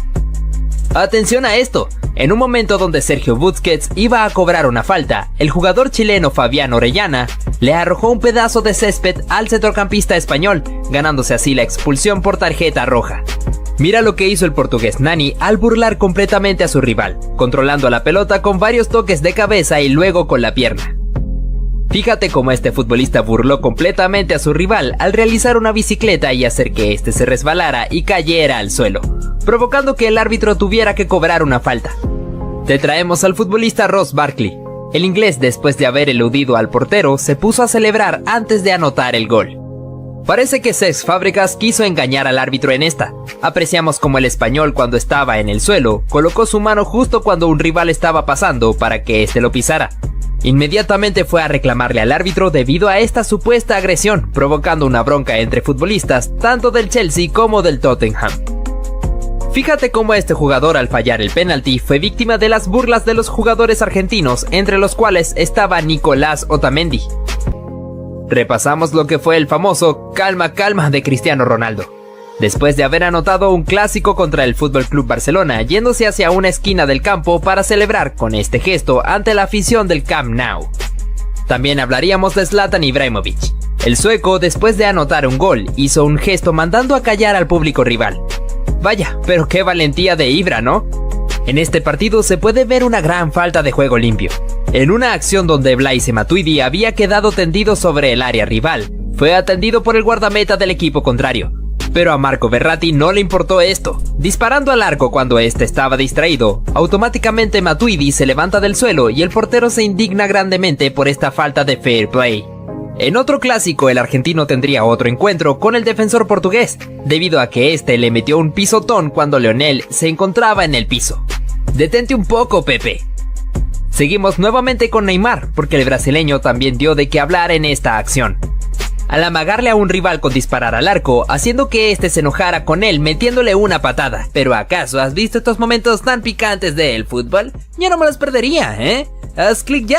Atención a esto, en un momento donde Sergio Busquets iba a cobrar una falta, el jugador chileno Fabián Orellana le arrojó un pedazo de césped al centrocampista español, ganándose así la expulsión por tarjeta roja. Mira lo que hizo el portugués Nani al burlar completamente a su rival, controlando la pelota con varios toques de cabeza y luego con la pierna. Fíjate cómo este futbolista burló completamente a su rival al realizar una bicicleta y hacer que este se resbalara y cayera al suelo, provocando que el árbitro tuviera que cobrar una falta. Te traemos al futbolista Ross Barkley. El inglés, después de haber eludido al portero, se puso a celebrar antes de anotar el gol. Parece que Cesc Fábregas quiso engañar al árbitro en esta. Apreciamos como el español, cuando estaba en el suelo, colocó su mano justo cuando un rival estaba pasando para que éste lo pisara. Inmediatamente fue a reclamarle al árbitro debido a esta supuesta agresión, provocando una bronca entre futbolistas tanto del Chelsea como del Tottenham. Fíjate cómo este jugador al fallar el penalti fue víctima de las burlas de los jugadores argentinos, entre los cuales estaba Nicolás Otamendi. Repasamos lo que fue el famoso calma calma de Cristiano Ronaldo. Después de haber anotado un clásico contra el FC Barcelona, yéndose hacia una esquina del campo para celebrar con este gesto ante la afición del Camp Nou. También hablaríamos de Zlatan Ibrahimovic. El sueco, después de anotar un gol, hizo un gesto mandando a callar al público rival. Vaya, pero qué valentía de Ibra, ¿no? En este partido se puede ver una gran falta de juego limpio. En una acción donde Blaise Matuidi había quedado tendido sobre el área rival, fue atendido por el guardameta del equipo contrario. Pero a Marco Verratti no le importó esto. Disparando al arco cuando este estaba distraído, automáticamente Matuidi se levanta del suelo y el portero se indigna grandemente por esta falta de fair play. En otro clásico, el argentino tendría otro encuentro con el defensor portugués, debido a que este le metió un pisotón cuando Lionel se encontraba en el piso. Detente un poco, Pepe. Seguimos nuevamente con Neymar, porque el brasileño también dio de qué hablar en esta acción. Al amagarle a un rival con disparar al arco, haciendo que este se enojara con él metiéndole una patada. ¿Pero acaso has visto estos momentos tan picantes del fútbol? Yo no me los perdería, ¿eh? Haz clic ya.